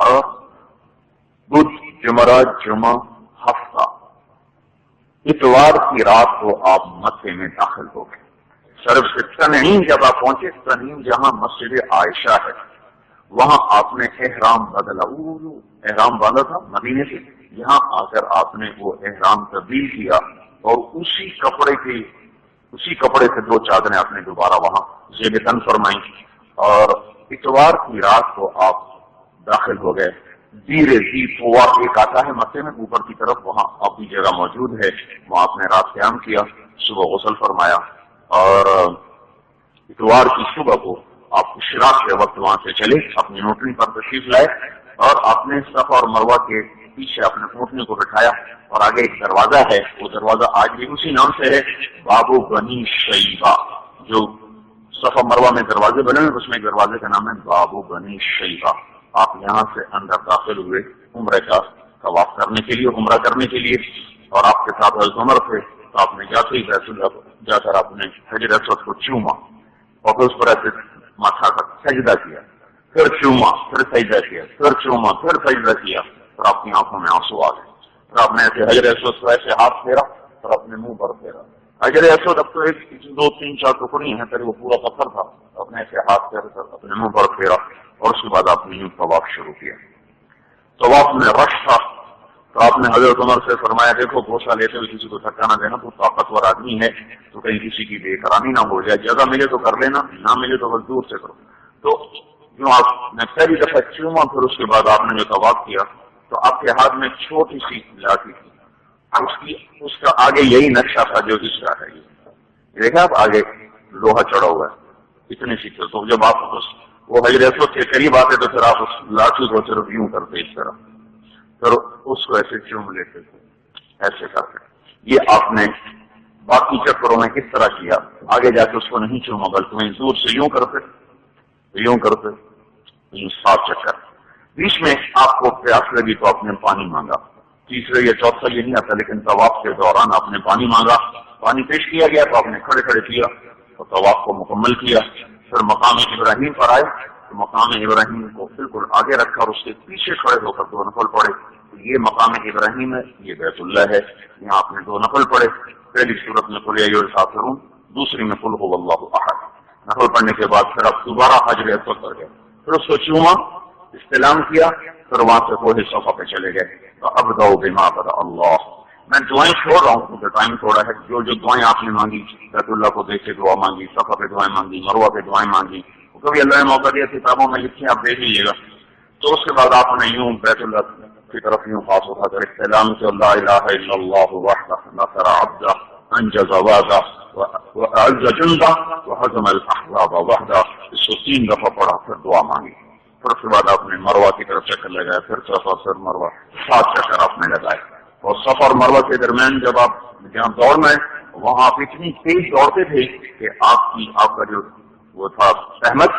Speaker 1: اور بدھ جمعرات جمعہ ہفتہ. اتوار کی رات کو آپ مکے میں داخل ہو گئے. صرف سے تنعیم جب آپ پہنچے تنعیم جہاں مسجد عائشہ ہے وہاں آپ نے احرام بدلا. احرام باندھا تھا مدینے سے. یہاں آ کر آپ نے وہ احرام تبدیل کیا اور اسی کپڑے سے دو چادریں آپ نے دوبارہ وہاں زیب تن فرمائی. اور اتوار کی رات کو آپ داخل ہو گئے. دیرے دی فوا ایک آتا ہے مکے میں اوپر کی طرف وہاں آپ کی جگہ موجود ہے. وہاں آپ نے رات قیام کیا صبح غسل فرمایا اور اتوار کی صبح کو آپ اشراق کے وقت وہاں سے چلے اپنی اونٹنی پر تشریف لائے اور آپ نے صفا اور مروہ کے پیچھے اپنے اونٹنی کو بٹھایا. اور آگے ایک دروازہ ہے وہ دروازہ آج بھی اسی نام سے ہے بابو بنی شیبہ. جو صفا مروہ میں دروازے بنے ہیں اس میں ایک دروازے کا نام ہے بابو بنی شیبہ. آپ یہاں سے اندر داخل ہوئے عمرہ کا طواف کرنے کے لیے عمرہ کرنے کے لیے. اور آپ کے ساتھ حضرت عمر تھے تو آپ نے جاتے ہی بیت اللہ جا کر آپ نے حجر اسود کو چوما اور پھر اس پر ایسے ماتھا کر سجدہ کیا. پھر چوما پھر سجدہ کیا پھر چوما پھر سجدہ کیا. پھر آپ کی آنکھوں میں آنسو آ گئے. پھر آپ نے ایسے حجر اسود کو ایسے ہاتھ پھیرا پھر اپنے منہ پر پھیرا. حجر اسود اب تو ایک 2 3 4 ٹکڑی ہیں پھر وہ پورا پتھر تھا. اپنے ایسے ہاتھ پھیر کر اپنے منہ پر پھیرا اور اس کے بعد آپ نے یوں طواف شروع کیا. طواف میں رش تھا تو آپ نے حضرت عمر سے فرمایا دیکھو گوشہ لیتے ہوئے کسی کو دھکا نہ دینا. تو طاقتور آدمی ہے تو کہیں کسی کی بے قراری نہ ہو جائے. جگہ ملے تو کر لینا نہ ملے تو بس دور سے کرو. تو جو آپ نے پہلی دفعہ چوما پھر اس کے بعد آپ نے جو طواف کیا تو آپ کے ہاتھ میں چھوٹی سی لاٹھی تھی. اس کا آگے یہی نقشہ تھا جو اس کا ہے. یہ دیکھا آپ آگے لوہا چڑھا ہوا ہے اتنی سی. تو جب آپ وہ حجر اسود کے قریب آتے تو پھر آپ اس لاٹھی کو صرف یوں کرتے اس طرح پھر اس کو ایسے چوم لیتے تھے ایسے کرتے. یہ آپ نے باقی چکروں میں کس طرح کیا آگے جا کے اس کو نہیں چوما بلکہ وہیں دور سے یوں کرتے 7 چکر. بیچ میں آپ کو پیاس لگی تو آپ نے پانی مانگا. تیسرے یا چوتھا یہ نہیں آتا لیکن طواف کے دوران آپ نے پانی مانگا. پانی پیش کیا گیا تو آپ نے کھڑے کھڑے کیا اور طواف کو مکمل کیا. پھر مقام ابراہیم پر آئے تو مقام ابراہیم کو بالکل آگے رکھا اور اس کے پیچھے کھڑے ہو کر 2 نفل پڑے. یہ مقام ابراہیم ہے یہ بیت اللہ ہے. یہاں آپ نے 2 نفل پڑے. پہلی صورت میں قل یا ایھا الکافرون دوسری میں قل ھو اللہ احد. نفل پڑھنے کے بعد پھر اب دوبارہ حجر اسود پر گئے، پھر اس کو چوما، استلام کیا، پھر وہاں سے کوہ صفا پہ چلے گئے. تو اب دو بما بدا اللہ. میں دعائیں چھوڑ رہا ہوں کیونکہ ٹائم تھوڑا ہے. جو جو دعائیں آپ نے مانگی، بیت اللہ کو دیکھ کے دعا مانگی، صفا پہ دعائیں مانگی، مروہ پہ دعائیں مانگی، کبھی اللہ نے موقع دیا کتابوں میں لکھی آپ دیکھ لیجیے گا. تو اس کے بعد آپ نے یوں بیت اللہ کی طرف یوں خاص اٹھا کر استعلام سے لا الہ الا اللہ وحدہ نصر عبدہ انجز وعدہ واعز جندہ وہزم الاحزاب وحدہ. اس کو 3 دفعہ پڑھا، پھر دعا مانگی. پھر اس کے بعد آپ نے مروہ کی طرف چکر لگایا، پھر صفا پھر مروہ، 7 چکر آپ نے لگائے. اور صفا اور مروہ کے درمیان جب آپ جہاں دوڑنا ہے وہاں آپ اتنی تیز دوڑتے تھے کہ آپ کا جو وہ تھا احمد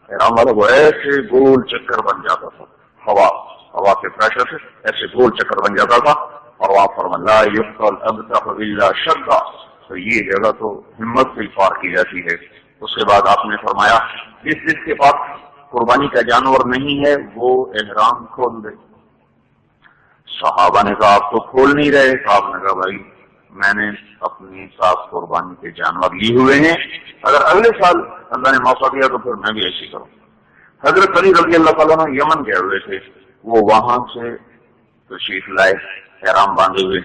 Speaker 1: احرام والا وہ ایسے گول چکر بن جاتا تھا، ہوا کے پریشر سے ایسے گول چکر بن جاتا تھا. اور وہاں فرمایا لا یقتل ابتغ الا شدہ. تو یہ جگہ تو ہمت سے پار کی جاتی ہے. اس کے بعد آپ نے فرمایا جس کے پاس قربانی کا جانور نہیں ہے وہ احرام کھول دے. صحابہ نے کہا آپ تو کھول نہیں رہے. صاحب نے کہا بھائی میں نے اپنی ساتھ قربانی کے جانور لیے ہوئے ہیں، اگر اگلے سال اللہ نے موقع دیا تو پھر میں بھی ایسی کروں. حضرت علی رضی اللہ تعالیٰ نے یمن گئے ہوئے تھے، وہ وہاں سے تشریف لائے احرام باندھے ہوئے.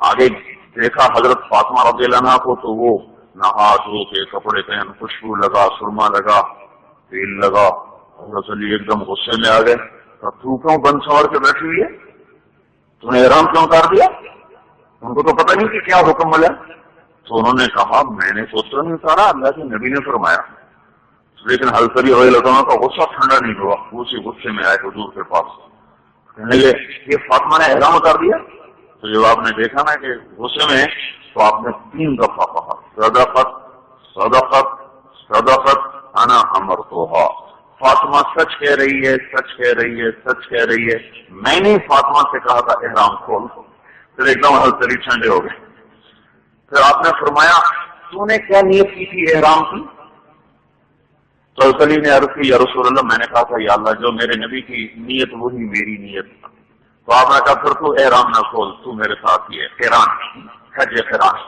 Speaker 1: آگے دیکھا حضرت فاطمہ رضی اللہ عنہا کو تو وہ نہا دھو کے کپڑے پہن، خوشبو لگا، سرما لگا، تیل لگا. حضرت علی ایک دم غصے میں آ گئے. تو کیوں بند سنور کے بیٹھی ہوئی ہے؟ تم نے احرام کیوں اتار دیا؟ ان کو تو پتہ نہیں کہ کیا حکم ملا. تو انہوں نے کہا میں نے تو نہیں اتارا، اللہ کے نبی نے فرمایا. لیکن حضرت علی رضی اللہ عنہ کا غصہ ٹھنڈا نہیں ہوا، اسی غصے میں آئے حضور کے پاس. کہنے لگے یہ فاطمہ نے احرام اتار دیا. تو جب آپ نے دیکھا نا کہ غصے میں، تو آپ نے 3 دفعہ کہا صدقت صدقت صدقت انا امرتھا. فاطمہ سچ کہہ رہی ہے، سچ کہہ رہی ہے، سچ کہہ رہی ہے، میں نے فاطمہ سے کہا تھا احرام کھول. پھر ایک دم حضرت علی ٹھنڈے ہو گئے. پھر آپ نے فرمایا تو نے کیا نیت کی تھی احرام کی؟ تو حضرت علی نے عرض کی یا رسول اللہ میں نے کہا تھا یا اللہ جو میرے نبی کی نیت وہی میری نیت. تو آپ نے کہا پھر تو احرام نہ کھول، تو میرے ساتھ ہی ہے قران، حج قران.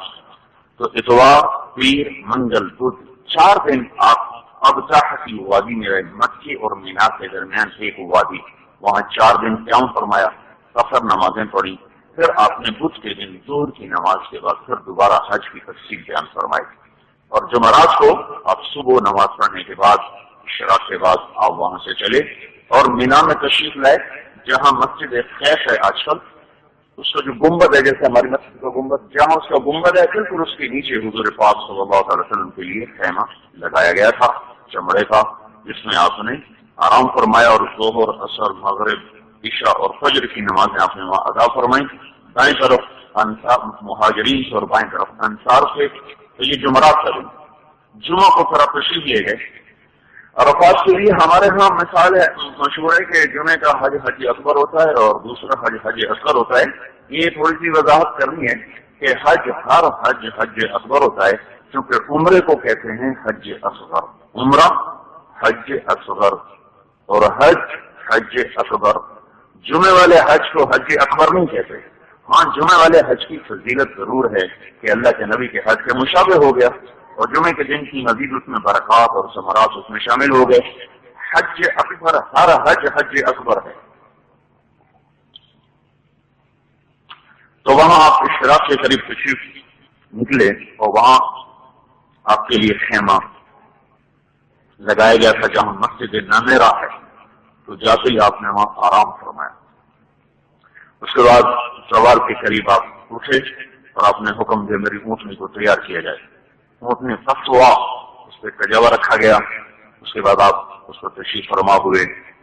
Speaker 1: تو اتوار، پیر، منگل، بدھ 4 دن آپ ابتح کی وادی میں رہے، مکی اور مینا کے درمیان ایک وادی. وہاں 4 دن قیام فرمایا، سفر نمازیں پڑھی. پھر آپ نے بدھ کے دن ظہر کی نماز کے بعد پھر دوبارہ حج کی تفصیل بیان فرمائی. اور جمعرات کو آپ صبح نماز پڑھنے کے بعد اشراق کے بعد آپ وہاں سے چلے اور مینا میں تشریف لائے جہاں مسجد خیف ہے آج کل. اس کا جو گنبد ہے جیسے ہماری مسجد کا گنبد، جہاں اس کا گنبد ہے بالکل اس کے نیچے حضور پاک صلی اللہ علیہ وسلم کے لیے خیمہ لگایا گیا تھا چمڑے کا، جس میں آپ نے آرام فرمایا. اور ظہر، عصر، مغرب، عشاء اور فجر کی نمازیں آپ نے وہاں ادا فرمائی. دائیں طرف انصار مہاجرین اور بائیں طرف انصار سے. تو یہ جمعرات کا دن. جمعہ کو پھر آپ تشریف لیے گئے. عرفات کے لیے ہمارے ہاں مثال ہے، مشہور ہے کہ جمعے کا حج حج اکبر ہوتا ہے اور دوسرا حج حج اصغر ہوتا ہے. یہ تھوڑی سی وضاحت کرنی ہے کہ ہر حج حج اکبر ہوتا ہے کیونکہ عمرے کو کہتے ہیں حج اصغر. عمرہ حج اصغر اور حج حج اکبر. جمعے والے حج کو حج اکبر نہیں کہتے. ہاں جمعے والے حج کی فضیلت ضرور ہے کہ اللہ کے نبی کے حج کے مشابہ ہو گیا اور جمعے کے دن کی مزید اس میں برکات اور ثمرات اس میں شامل ہو گئے. حج اکبر، ہر حج حج اکبر ہے. تو وہاں آپ اشراق کے قریب تشریف نکلے اور وہاں آپ کے لیے خیمہ لگایا گیا تھا جہاں مسجد نمیرہ ہے. تو جاتے ہی آپ نے وہاں آرام فرمایا. اس کے بعد سوال کے قریب آپ اٹھے اور آپ نے حکم دیا میری اونٹنی کو تیار کیا جائے. اونٹنی سخت ہوا، اس پہ کجاوا رکھا گیا. اس کے بعد آپ اس پر تشریف فرما ہوئے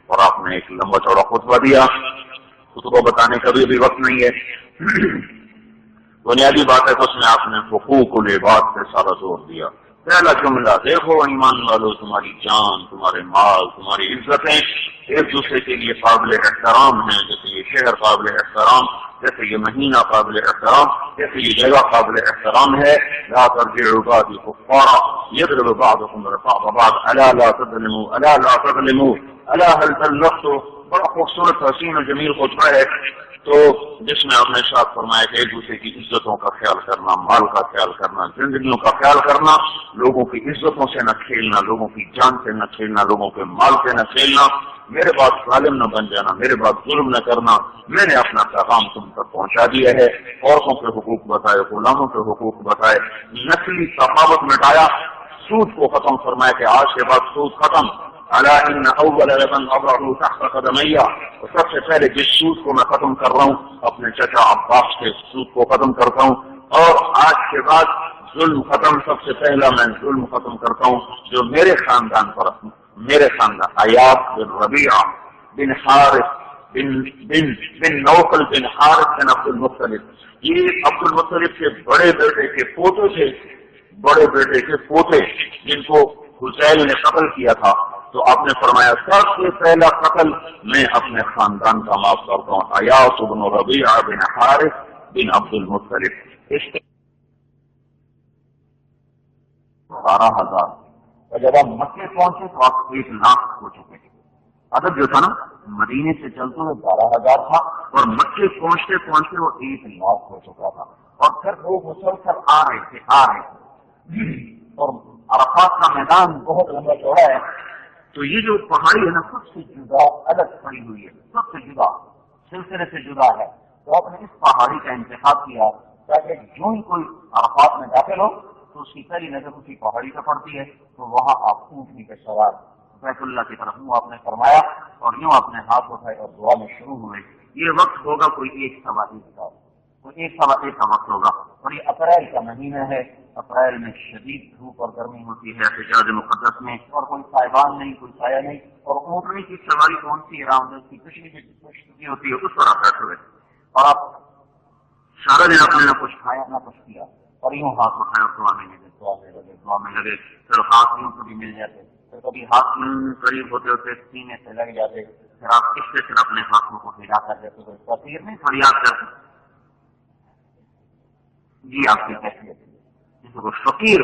Speaker 1: اور آپ نے ایک لمبا چوڑا خطبہ دیا. خطبہ بتانے کا بھی وقت نہیں ہے، بنیادی بات ہے تو اس میں آپ نے حقوق العباد پہ سارا زور دیا. پہلا جملہ دیکھو ایمان والو تمہاری جان، تمہارے مال، تمہاری عزتیں ایک دوسرے کے لیے قابل احترام ہیں. جیسے یہ شہر قابل احترام، جیسے یہ مہینہ قابل احترام، جیسے یہ جگہ قابل احترام ہے. لا ترجعوا بعدی کفارا یضرب بعضکم رقاب بعض الا لا تظلموا الا لا تظلموا الا هل بلغت بڑا خوبصورت حسین و جمیل خطبہ ہے تو جس میں آپ نے ارشاد فرمایا کہ ایک دوسرے کی عزتوں کا خیال کرنا، مال کا خیال کرنا، زندگیوں کا خیال کرنا، لوگوں کی عزتوں سے نہ کھیلنا، لوگوں کی جان سے نہ کھیلنا، لوگوں کے مال سے نہ کھیلنا، میرے بعد ظالم نہ بن جانا، میرے بعد ظلم نہ کرنا، میں نے اپنا پیغام تم تک پہنچا دیا ہے، عورتوں کے حقوق بتائے، غلاموں کے حقوق بتائے، نسلی تفاوت مٹایا، سود کو ختم فرمایا کہ آج کے بعد سود ختم، الا ان اول ربا اضعه تحت قدمي، اور سب سے پہلے جس سود کو میں ختم کر رہا ہوں اپنے چچا عباس کے سود کو ختم کرتا ہوں، اور آج کے بعد ظلم ختم، سب سے پہلا میں ظلم ختم کرتا ہوں جو میرے خاندان پر، میرے خاندان ایاز بن ربیعہ بن حارث بن نوفل بن حارث بن عبد المطلب، یہ عبد المطلب کے بڑے بیٹے کے پوتے تھے، بڑے بیٹے کے پوتے جن کو حسین نے قتل کیا تھا، تو آپ نے فرمایا سب سے پہلا قتل میں اپنے خاندان کا معاف کرتا ہوں، ایاز بن ربیعہ بن حارث بن عبد المطلب، اس 12,000، اور جب آپ مکے پہنچے تو آپ 1,00,000 ہو چکے تھے، عدد جو تھا نا مدینے سے چلتے ہوئے 12,000 تھا اور مکے پہنچتے پہنچتے وہ 1,00,000 ہو چکا تھا، اور پھر وہ مسلسل آ رہے تھے، اور عرفات کا میدان بہت لمبا چوڑا ہے، تو یہ جو پہاڑی ہے نا سب سے جدا الگ پڑی ہوئی ہے، سب سے جدا سلسلے سے جدا ہے، تو آپ نے اس پہاڑی کا انتخاب کیا تاکہ جو ہی کوئی عرفات میں داخل ہو تو اس کی پہلی نظر اسی پہاڑی پر پڑتی ہے، تو وہاں آپ اونٹنی پہ سوار بیت اللہ کی طرف منہ آپ نے فرمایا اور یوں اپنے ہاتھ اٹھائے اور دعا میں شروع ہوئے، یہ وقت ہوگا کوئی 1:15 کا، کوئی 1:15 کا وقت ہوگا، اور یہ اپریل کا مہینہ ہے، اپریل میں شدید دھوپ اور گرمی ہوتی ہے حجاز مقدس میں، اور کوئی سائبان نہیں، کوئی سایہ نہیں، اور اونٹنی کی سواری کون سی رامدس کی پچھلی کی ہوتی ہے اس پر آپ بیٹھے ہوئے، اور آپ سارا دن آپ نے نہ کچھ کھایا نہ کچھ کیا، اور یوں ہاتھ اٹھایا دعا میں لگے، دعا میں لگے، پھر ہاتھ یوں کبھی مل جاتے، پھر کبھی ہاتھ یوں قریب ہوتے ہوتے سینے سے لگ جاتے، پھر آپ اس سے پھر اپنے ہاتھوں کو ہلا کر جیسے کوئی فقیر نہیں فریاد کرتے، جی آپ کی کیفیت جسے کو فقیر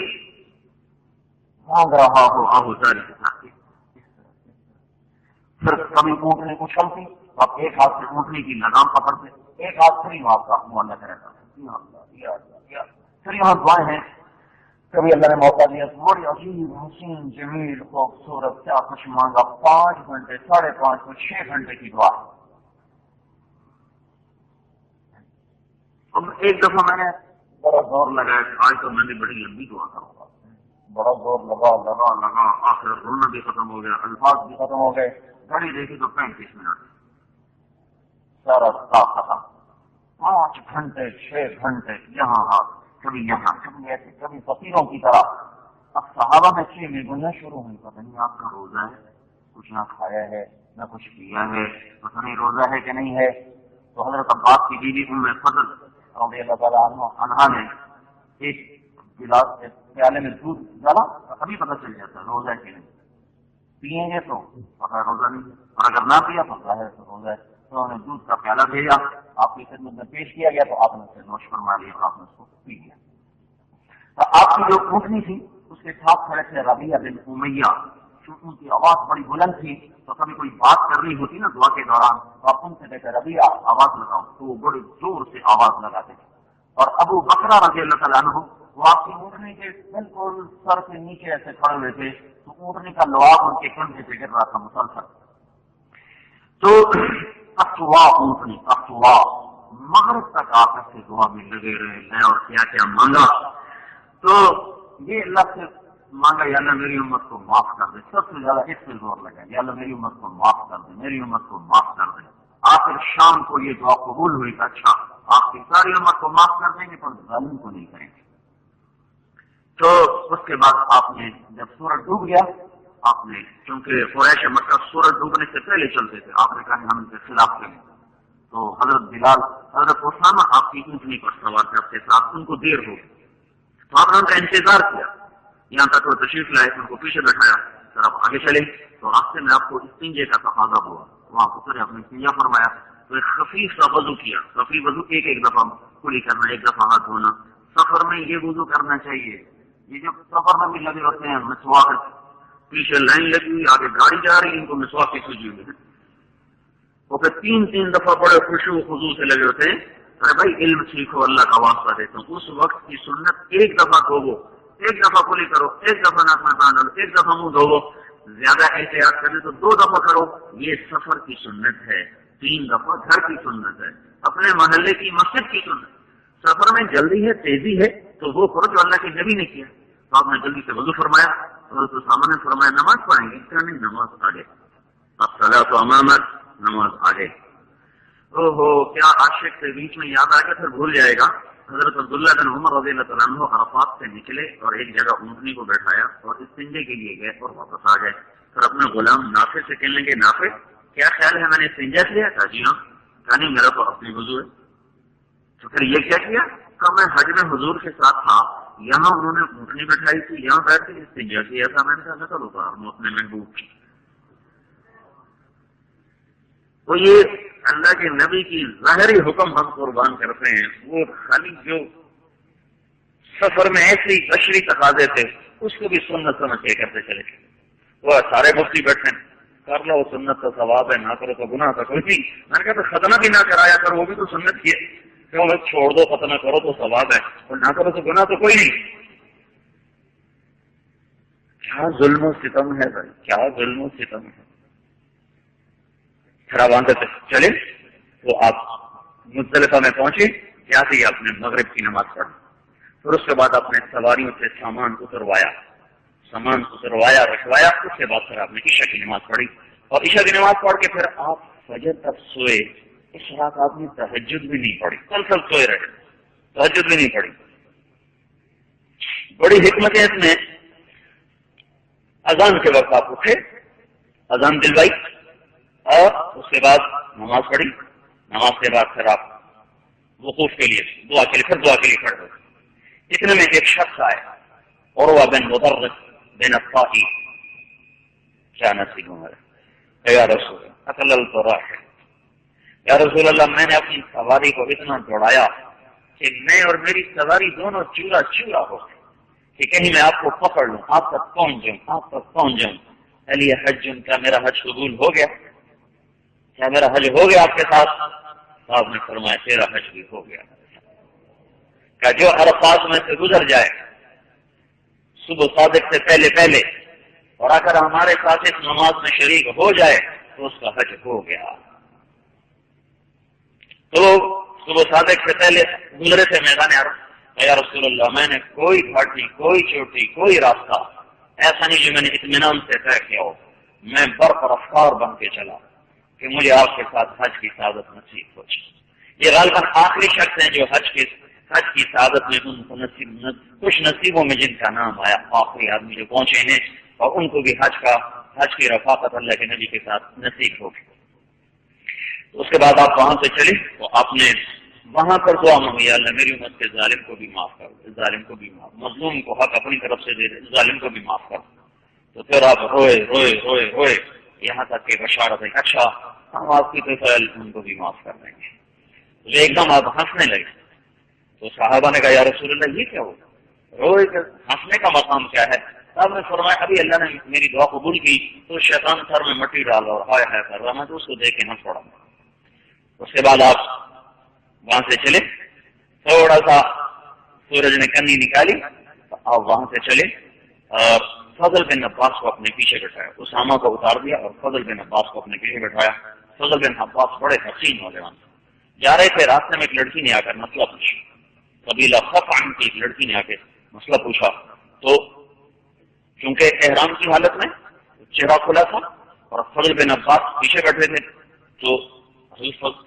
Speaker 1: مانگ رہا ہو آہوزاری کے ساتھ، پھر کبھی اونٹنی کو چلتی آپ ایک ہاتھ سے اونٹنی کی لگام پکڑتے، ایک ہاتھ سے ہی آپ کا منہ لگ رہتا ہے، پھر یہاں دعائیں ہیں، کبھی اللہ نے موقع دیا بڑی عجیب حسین جمیل خوبصورت کیا کچھ مانگا، 5 گھنٹے 5.5 6 گھنٹے کی دعا، اب ایک دفعہ میں نے بڑا زور لگایا کہ آج تو میں نے بڑی لمبی دعا کروں گا، بڑا زور لگا آخر رونا بھی ختم ہو گیا، الفاظ بھی ختم ہو گئے، گھڑی دیکھی تو 35 منٹ، سارا ختم، 5 گھنٹے 6 گھنٹے یہاں ہاتھ کبھی یہاں کبھی ایسے کبھی فقیروں کی طرح، اب صحابہ میں چیزیں گننا شروع ہوئی، پتہ نہیں آپ کا روزہ ہے، کچھ نہ کھایا ہے نہ کچھ پیا ہے، پتہ نہیں روزہ ہے کہ نہیں ہے، تو حضرت عباس کی بیوی ام فضل رضی اللہ تعالیٰ عنہا نے ایک گلاس پیالے میں دودھ ڈالا، ابھی پتہ چل جاتا ہے روزہ کے نہیں، پیئیں گے تو پتہ روزہ نہیں ہے، اور اگر نہ پیا تو ظاہر تو روزہ ہے، تو انہوں نے دودھ کا پیالہ بھیجا، آپ کی خدمت میں پیش کیا گیا، تو آپ نے اسے نوش فرما لیا اور آپ نے اس کو پی لیا، تو آپ کی جو اونٹنی تھی اس کے ساتھ کھڑے تھے ربیعہ بن امیہ، چونکہ ان کی آواز بڑی بلند تھی، تو کبھی کوئی بات کرنی ہوتی نا دعا کے دوران تو آپ ان سے کہتے ربیعہ آواز لگاؤ، تو وہ بڑے زور سے آواز لگاتے تھے، اور ابو بکرہ رضی اللہ تعالیٰ عنہ وہ آپ کی اونٹنی کے بالکل سر سے نیچے ایسے کھڑے ہوئے تھے، تو اونٹنی کا لعاب ان کے کندھے سے گر رہا تھا مسلسل، تو اقوا اونٹنی اقوا مغرب تک آپ سے دعا میں لگے رہے اور کیا کیا مانگا، تو یہ اللہ سے مانگا یا اللہ میری امت کو معاف کر دے، سب سے زیادہ اس سے زور لگا یا اللہ میری امت کو معاف کر دے، میری امت کو معاف کر دے، آخر شام کو یہ دعا قبول ہوئی، اچھا آپ کی ساری امت کو معاف کر دیں گے پر ظالم کو نہیں کریں گے، تو اس کے بعد آپ نے جب سورج ڈوب گیا، آپ نے چونکہ قریش مکہ سورج ڈوبنے سے پہلے چلتے تھے، آپ نے کہا کہ ہم ان کے خلاف کریں، تو حضرت بلال حضرت اسامہ آپ کی اونٹنی پر سوار تھے، آپ کے ساتھ ان کو دیر ہو گئی، تو آپ نے ان کا انتظار کیا یہاں تک وہ تشریف لائے، ان کو پیچھے بٹھایا، سر آپ آگے چلے، تو راستے میں آپ کو استنجے کا تقاضا ہوا، وہاں اترے آپ نے استنجا فرمایا، تو ایک خفیف سا وضو کیا، خفیف وضو ایک دفعہ کلی کرنا، ایک دفعہ ہاتھ دھونا، سفر میں یہ وضو کرنا چاہیے، یہ جو سفر میں بھی لگے ہوتے ہیں مسواک، پیچھے لائن لگی ہوئی، آگے گاڑی جا رہی ہے، ان کو مسواک کی سوجی ہوئی ہے، وہ پھر 3 دفعہ بڑے خوشو خضوع سے لگے ہوتے ہیں، ارے بھائی علم سیکھو، اللہ کا واسطہ دیتا ہوں۔ اس وقت کی سنت 1 دفعہ دھوو، 1 دفعہ کلی کرو، 1 دفعہ ناک میں پان ڈالو، 1 دفعہ منہ دھوو، زیادہ احتیاط کریں تو 2 دفعہ کرو۔ یہ سفر کی سنت ہے، 3 دفعہ گھر کی سنت ہے، اپنے محلے کی مسجد کی سنت۔ سفر میں جلدی ہے، تیزی ہے تو وہ کرو جو اللہ کے نبی نے کیا۔ تو آپ نے جلدی سے وضو فرمایا اور تو سامنے فرمایا نماز پڑھیں گے، کیا نہیں نماز آگے، اب صلاۃ و امامت، نماز آگے۔ او ہو کیا عاشق سے بیچ میں یاد آ کے پھر بھول جائے گا۔ حضرت عبداللہ بن عمر رضی اللہ عنہ عرفات سے نکلے اور ایک جگہ اونٹنی کو بیٹھایا اور استنجے کے لیے گئے اور واپس آ گئے۔ پھر اپنے غلام نافع سے کہنے لگے، نافع کیا خیال ہے میں نے استنجا کیا؟ کہا جی ہاں۔ کہا نہیں میرا تو اپنی وضو ہے۔ تو پھر یہ کیا کیا؟ کہا میں حج میں حضور کے ساتھ تھا، یہاں انہوں نے اونٹنی بٹھائی تھی، یہاں بیٹھ کے استنجا کیا تھا، میں نے کہا چلو اتار اپنے محبوب کی۔ تو یہ اللہ کے نبی کی ظاہری حکم ہم قربان کرتے ہیں، وہ خالی جو سفر میں ایسی بشری تقاضے تھے اس کو بھی سنت سمجھ کے کرتے چلے گئے۔ وہ سارے مفتی بیٹھے کر لو سنت کا ثواب ہے، نہ کرو تو گناہ کا کوئی نہیں۔ میں نے کہا تو ختنہ بھی نہ کرایا کر، وہ بھی تو سنت کی ہے، کیوں بھائی چھوڑ دو ختنہ کرو تو ثواب ہے اور نہ کرو تو گناہ تو کوئی نہیں۔ کیا ظلم و ستم ہے بھائی، کیا ظلم و ستم ہے۔ پھر آپ آندے چلے تو آپ مزدلفہ میں پہنچے، جاتے ہی آپ نے مغرب کی نماز پڑھی، پھر اس کے بعد آپ نے سواریوں سے سامان اتروایا رکھوایا، اس کے بعد پھر آپ نے عشاء کی نماز پڑھی اور عشاء کی نماز پڑھ کے پھر آپ فجر تک سوئے۔ اس رات آپ نے تہجد بھی نہیں پڑھی، کل سوئے رہے، تہجد بھی نہیں پڑھی۔ بڑی حکمت ہے اس میں، اذان کے وقت آپ اٹھے، اذان دلوائی اور اس کے بعد نماز پڑھی، نماز کے بعد پھر آپ وقوف کے لیے دعا کے لیے کھڑے ہو۔ اتنے میں ایک شخص آئے، عروہ بن مدرس بن الطائی، کیا نصیب ہے یا رسول اقللت راحل، یا رسول اللہ میں نے اپنی سواری کو اتنا دوڑایا کہ میں اور میری سواری دونوں چورا ہو گئے کہ کہیں میں آپ کو پکڑ لوں، آپ تک پہنچ جاؤں۔ علی حج، کیا میرا حج قبول ہو گیا؟ کیا میرا حج ہو گیا آپ کے ساتھ؟ آپ نے فرمایا تیرا حج بھی ہو گیا۔ کہ جو عرفات میں سے گزر جائے صبح صادق سے پہلے اور اگر ہمارے ساتھ اس نماز میں شریک ہو جائے تو اس کا حج ہو گیا۔ تو صبح صادق سے پہلے گزرے تھے میدان عرفات، یا رسول اللہ میں نے کوئی گھاٹی، کوئی چوٹی، کوئی راستہ ایسا نہیں جو میں نے اطمینان سے طے کیا ہو، میں برق رفتار بن کے چلا کہ مجھے آپ کے ساتھ حج کی سعادت نصیب ہو جائے۔ یہ غالباً آخری شخص ہیں جو حج کی سعادت میں ان کو خوش نصیبوں میں جن کا نام آیا، آخری آدمی جو پہنچے ہیں اور ان کو بھی حج کی رفاقت اللہ کے نبی کے ساتھ نصیب ہوگی۔ اس کے بعد آپ وہاں سے چلے تو آپ نے وہاں پر دعا مانگی، اللہ میری امت کے ظالم کو بھی معاف کر، ظالم کو بھی معاف، مظلوم کو حق اپنی طرف سے دے دے، ظالم کو بھی معاف کر۔ تو پھر آپ روئے یہاں تک کہ بشارت ہے اچھا ہم آپ کی تو فعل ان کو بھی معاف کر دیں گے۔ تو ایک دم آپ ہنسنے لگے تو صحابہ نے کہا یا رسول اللہ یہ کیا ہو، روئے ہنسنے کا مقام کیا ہے؟ صاحب نے فرمایا ابھی اللہ نے میری دعا قبول کی تو شیطان سر میں مٹی ڈالا اور ہائے کر رہا، میں تو اس کو دیکھ کے ہنس پڑا۔ اس کے بعد آپ وہاں سے چلے، تھوڑا سا سورج نے کنی نکالی تو آپ وہاں سے چلے اور فضل بن عباس کو اپنے پیچھے بٹھایا، اسامہ کو اتار دیا اور فضل بن عباس کو اپنے پیچھے بٹھایا۔ فضل بن عباس بڑے حسین نوجوان جا رہے تھے، راستے میں ایک لڑکی نے آ کر مسئلہ پوچھا، قبیلہ خفعن کی ایک لڑکی نے آ کے مسئلہ پوچھا، تو چونکہ احرام کی حالت میں چہرہ کھلا تھا اور فضل بن عباس پیچھے بیٹھے تھے، تو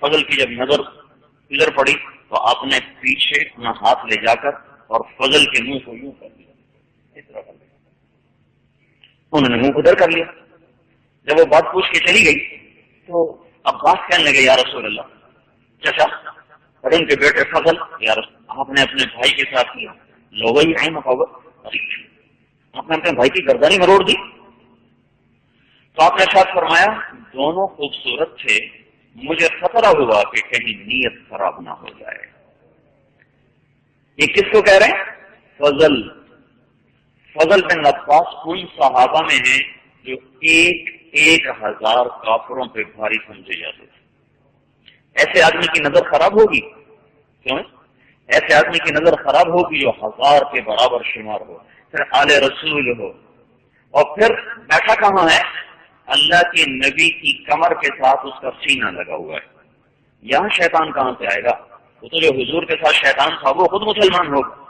Speaker 1: فضل کی جب نظر ادھر پڑی تو آپ نے پیچھے اپنا ہاتھ لے جا کر اور فضل کے منہ کو یوں کر دیا، اس طرح کر دیا، انہوں نے منہ ادھر کر لیا۔ جب وہ بات پوچھ کے چلی گئی تو عباس کہنے لگے یا رسول اللہ چچا اور ان کے بیٹے فضل، یا رسول آپ نے اپنے بھائی کے ساتھ کیا، لوگ ہی محبت، آپ نے اپنے بھائی کی گردانی مروڑ دی۔ تو آپ نے ارشاد فرمایا دونوں خوبصورت تھے، مجھے خطرہ ہوا کہ کہیں نیت خراب نہ ہو جائے۔ یہ کس کو کہہ رہے ہیں؟ فضل بن عباس ان صحابہ میں ہیں جو 1000 کافروں پہ بھاری سمجھے جاتے تھے۔
Speaker 2: ایسے آدمی کی نظر خراب ہوگی، کیوں؟ ایسے آدمی کی نظر خراب ہوگی جو 1000 کے برابر شمار ہو، پھر آل رسول ہو، اور پھر بیٹھا کہاں ہے؟ اللہ کے نبی کی کمر کے ساتھ اس کا سینہ لگا ہوا ہے۔ یہاں شیطان کہاں سے آئے گا؟ وہ تو جو حضور کے ساتھ شیطان تھا وہ خود مسلمان ہوگا۔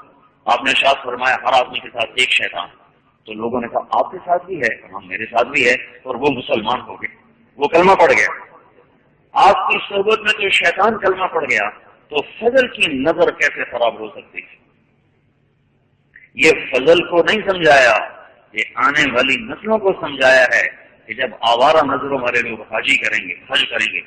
Speaker 2: آپ نے ارشاد فرمایا ہر آدمی کے ساتھ ایک شیطان، تو لوگوں نے کہا آپ کے ساتھ بھی ہے، ہاں میرے ساتھ بھی ہے، اور وہ مسلمان ہو گئے، وہ کلمہ پڑھ گیا۔ آپ کی صحبت میں تو شیطان کلمہ پڑ گیا، تو فضل کی نظر کیسے خراب ہو سکتی ہے؟ یہ فضل کو نہیں سمجھایا، یہ آنے والی نسلوں کو سمجھایا ہے کہ جب آوارہ نظروں والے لوگ حج کریں گے،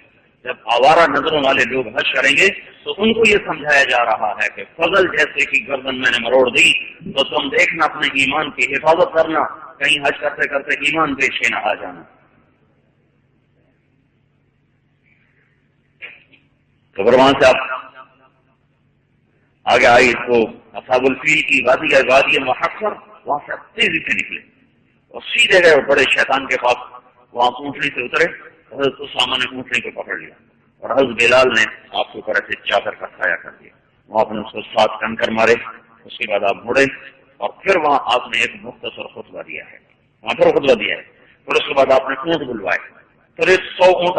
Speaker 2: جب آوارہ نظروں والے لوگ حج کریں گے تو ان کو یہ سمجھایا جا رہا ہے کہ فضل جیسے کہ گردن میں نے مروڑ دی تو تم دیکھنا اپنے ایمان کی حفاظت کرنا، کہیں حج کرتے کرتے ایمان پیچھے نہ آ جانا۔ قبرمان سے آپ آگے آئی تو اصحاب الفیل کی وادی محصر، وہاں سے تیزی سے نکلے اور سیدھے گئے بڑے شیطان کے پاس، وہاں اونٹنی سے اترے، حضرت اسامہ نے اونٹنی کو پکڑ لیا اور حضرت بلال نے آپ کے اوپر ایسے چادر کا سایہ کر دیا، وہاں آپ نے اس کو 7 کنکر مارے، اس کے بعد آپ مڑے اور پھر وہاں آپ نے ایک مختصر خطبہ دیا ہے، پھر اس کے بعد آپ نے اونٹ بلوائے، پھر 100 اونٹ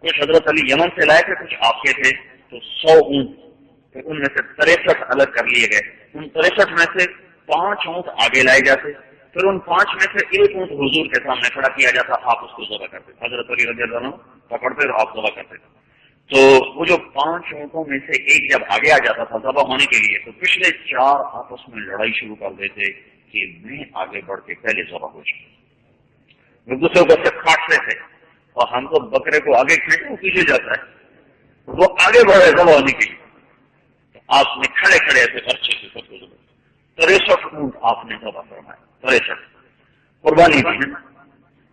Speaker 2: کچھ حضرت علی یمن سے لائے تھے، کچھ آپ کے تھے، تو 100 اونٹ، پھر ان میں سے 63 الگ کر لیے گئے، ان 63 میں سے 5 اونٹ آگے لائے جاتے، پھر ان 5 میں سے 1 اونٹ حضور کے سامنے کھڑا کیا جاتا، آپ اس کو ذبح کرتے، حضرت علی رضی اللہ عنہ پکڑتے اور آپ ذبح کرتے۔ تو وہ جو 5 اونٹوں میں سے ایک جب آگے آ جاتا تھا ذبح ہونے کے لیے، تو پچھلے 4 آپس میں لڑائی شروع کر دیتے کہ میں آگے بڑھ کے پہلے ذبح ہو جاؤں، ایک دوسرے کو کاٹتے تھے، اور ہم تو بکرے کو آگے کھینچتے وہ پیچھے جاتا ہے، وہ آگے بڑھے ذبح ہونے کے لیے، تو آپ نے کھڑے ایسے اچھے سے سب کو 63 اونٹ آپ نے ذبح فرمائے، 63 قربانی دی۔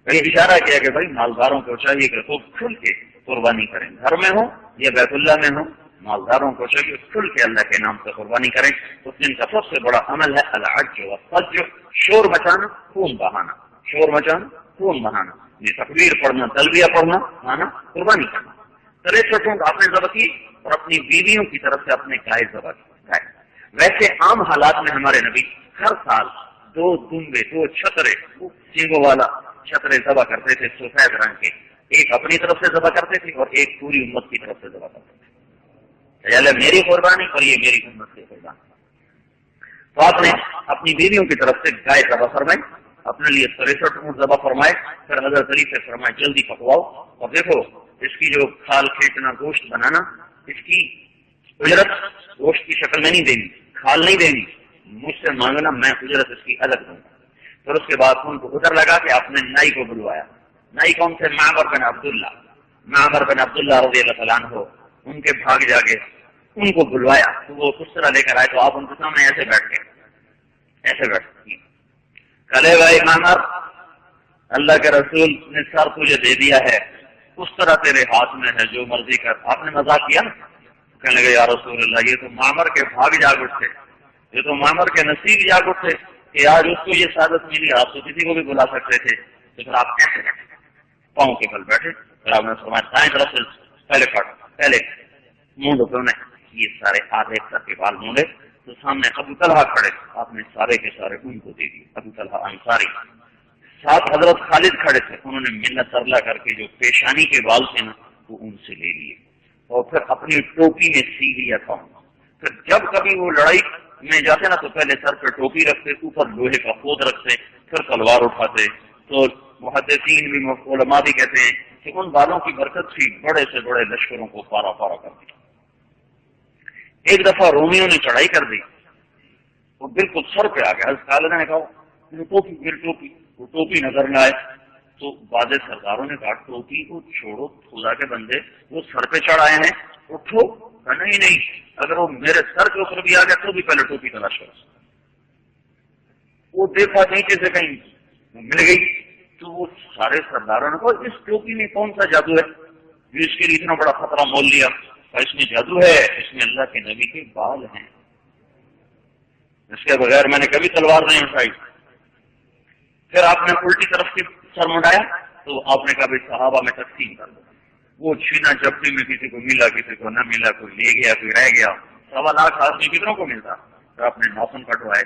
Speaker 2: کہیں اشارہ کیا کہ بھائی مالداروں کو چاہیے کہ خوب کھل کے قربانی کریں، گھر میں ہو یا بیت اللہ میں ہو، مالداروں کو چاہیے کھل کے اللہ کے نام سے قربانی کریں۔ اس دن کا سب سے بڑا عمل ہے الحج والصج، شور مچانا، خون بہانا، شور مچانا، خون بہانا، یہ تکبیر پڑھنا، تلبیہ پڑھنا، مانا قربانی کرنا۔ 63 اونٹ آپ نے ذبح کی اور اپنی بیویوں کی طرف سے اپنے گائے ذبح کی۔ ویسے عام حالات میں ہمارے نبی ہر سال 2 دمبے، 2 چھترے، سینگوں والا چھترے ذبح کرتے تھے سفید رنگ کے، ایک اپنی طرف سے ذبح کرتے تھے اور ایک پوری امت کی طرف سے ذبح کرتے تھے، یہ میری قربانی اور یہ میری امت کی قربانی۔ تو آپ نے اپنی بیویوں کی طرف سے گائے ذبح فرمائی، اپنے لیے 63 اونٹ ذبح فرمائے، پھر حضرت علی سے فرمائے جلدی پکواؤ، اور دیکھو اس کی جو کھال کھینچنا، گوشت بنانا، اس کی اجرت گوشت کی شکل میں نہیں دینی، کھال نہیں دینی، مجھ سے مانگنا، میں اجرت اس کی الگ دوں گا۔ پھر اس کے بعد ان کو ادھر لگا کہ آپ نے نائی کو بلوایا، نائی کون سے؟ معمر بن عبداللہ رضی اللہ تعالیٰ عنہ، ان کے بھاگ جاگے ان کو بلوایا، تو وہ کس طرح لے کر آئے، تو آپ ان کے سامنے ایسے بیٹھ گئے، کلے بھائی معمر، اللہ کے رسول نے سر تجھے دے دیا ہے، اس طرح تیرے ہاتھ میں ہے، جو مرضی کر۔ آپ نے مذاق کیا نا، کہنے لگے یا رسول اللہ یہ تو معمر کے بھاگ جاگ اٹھے، یہ تو معمر کے نصیب جاگ اٹھے کہ آج اس کو یہ سعادت ملی، آپ تو کسی کو بھی بلا سکتے تھے، تو پھر آپ کیسے پاؤں کے بل بیٹھے؟ پھر آپ نے فرمایا دائیں طرف سے پہلے مونڈ پہ یہ سارے آدھے سر کے بال مونڈے، تو سامنے ابو طلحہ کھڑے، آپ نے سارے کے سارے ان کو دے دیے، ابو طلحہ انصاری۔ ساتھ حضرت خالد کھڑے تھے، انہوں نے منت ترلا کر کے جو پیشانی کے بال تھے نا وہ ان سے لے لیے، اور پھر اپنی ٹوپی میں سی لیا تھا۔ پھر جب کبھی وہ لڑائی میں جاتے نا تو پہلے سر پہ ٹوپی رکھتے، اوپر لوہے کا خود رکھتے، پھر تلوار اٹھاتے۔ تو محدثین بھی، علماء بھی کہتے ہیں کہ ان بالوں کی برکت سے بڑے سے بڑے لشکروں کو پارا پارا کر دیا۔ ایک دفعہ رومیوں نے چڑھائی کر دی، وہ بالکل سر پہ آ گیا، حضرت خالد نے کہا ٹوپی، وہ ٹوپی نظر نہ آئے، تو بعض سرداروں نے کہا ٹوپی کو چھوڑو، خدا کے بندے وہ سر پہ چڑھ آئے ہیں، اٹھو۔ نہیں، اگر وہ میرے سر کے اوپر بھی آ گیا تو بھی پہلے ٹوپی تلاش کرو۔ وہ دیکھا نیچے سے کہیں مل گئی، تو وہ سارے سرداروں نے کہا اس ٹوپی میں کون سا جادو ہے جو اس کے لیے اتنا بڑا خطرہ مول لیا؟ اس میں جادو ہے، اس میں اللہ کے نبی کے بال ہیں، اس کے بغیر میں نے کبھی تلوار نہیں اٹھائی۔ پھر آپ نے الٹی طرف کی سر مڑایا تو آپ نے کہا بھائی صحابہ میں تقسیم کر دو، وہ چھینا جھپٹی میں کسی کو ملا, کسی کو نہ ملا, کوئی لے گیا, کوئی رہ گیا. 1.25 لاکھ آدمی کتنوں کو ملتا؟ پھر آپ نے ناخن کٹوائے,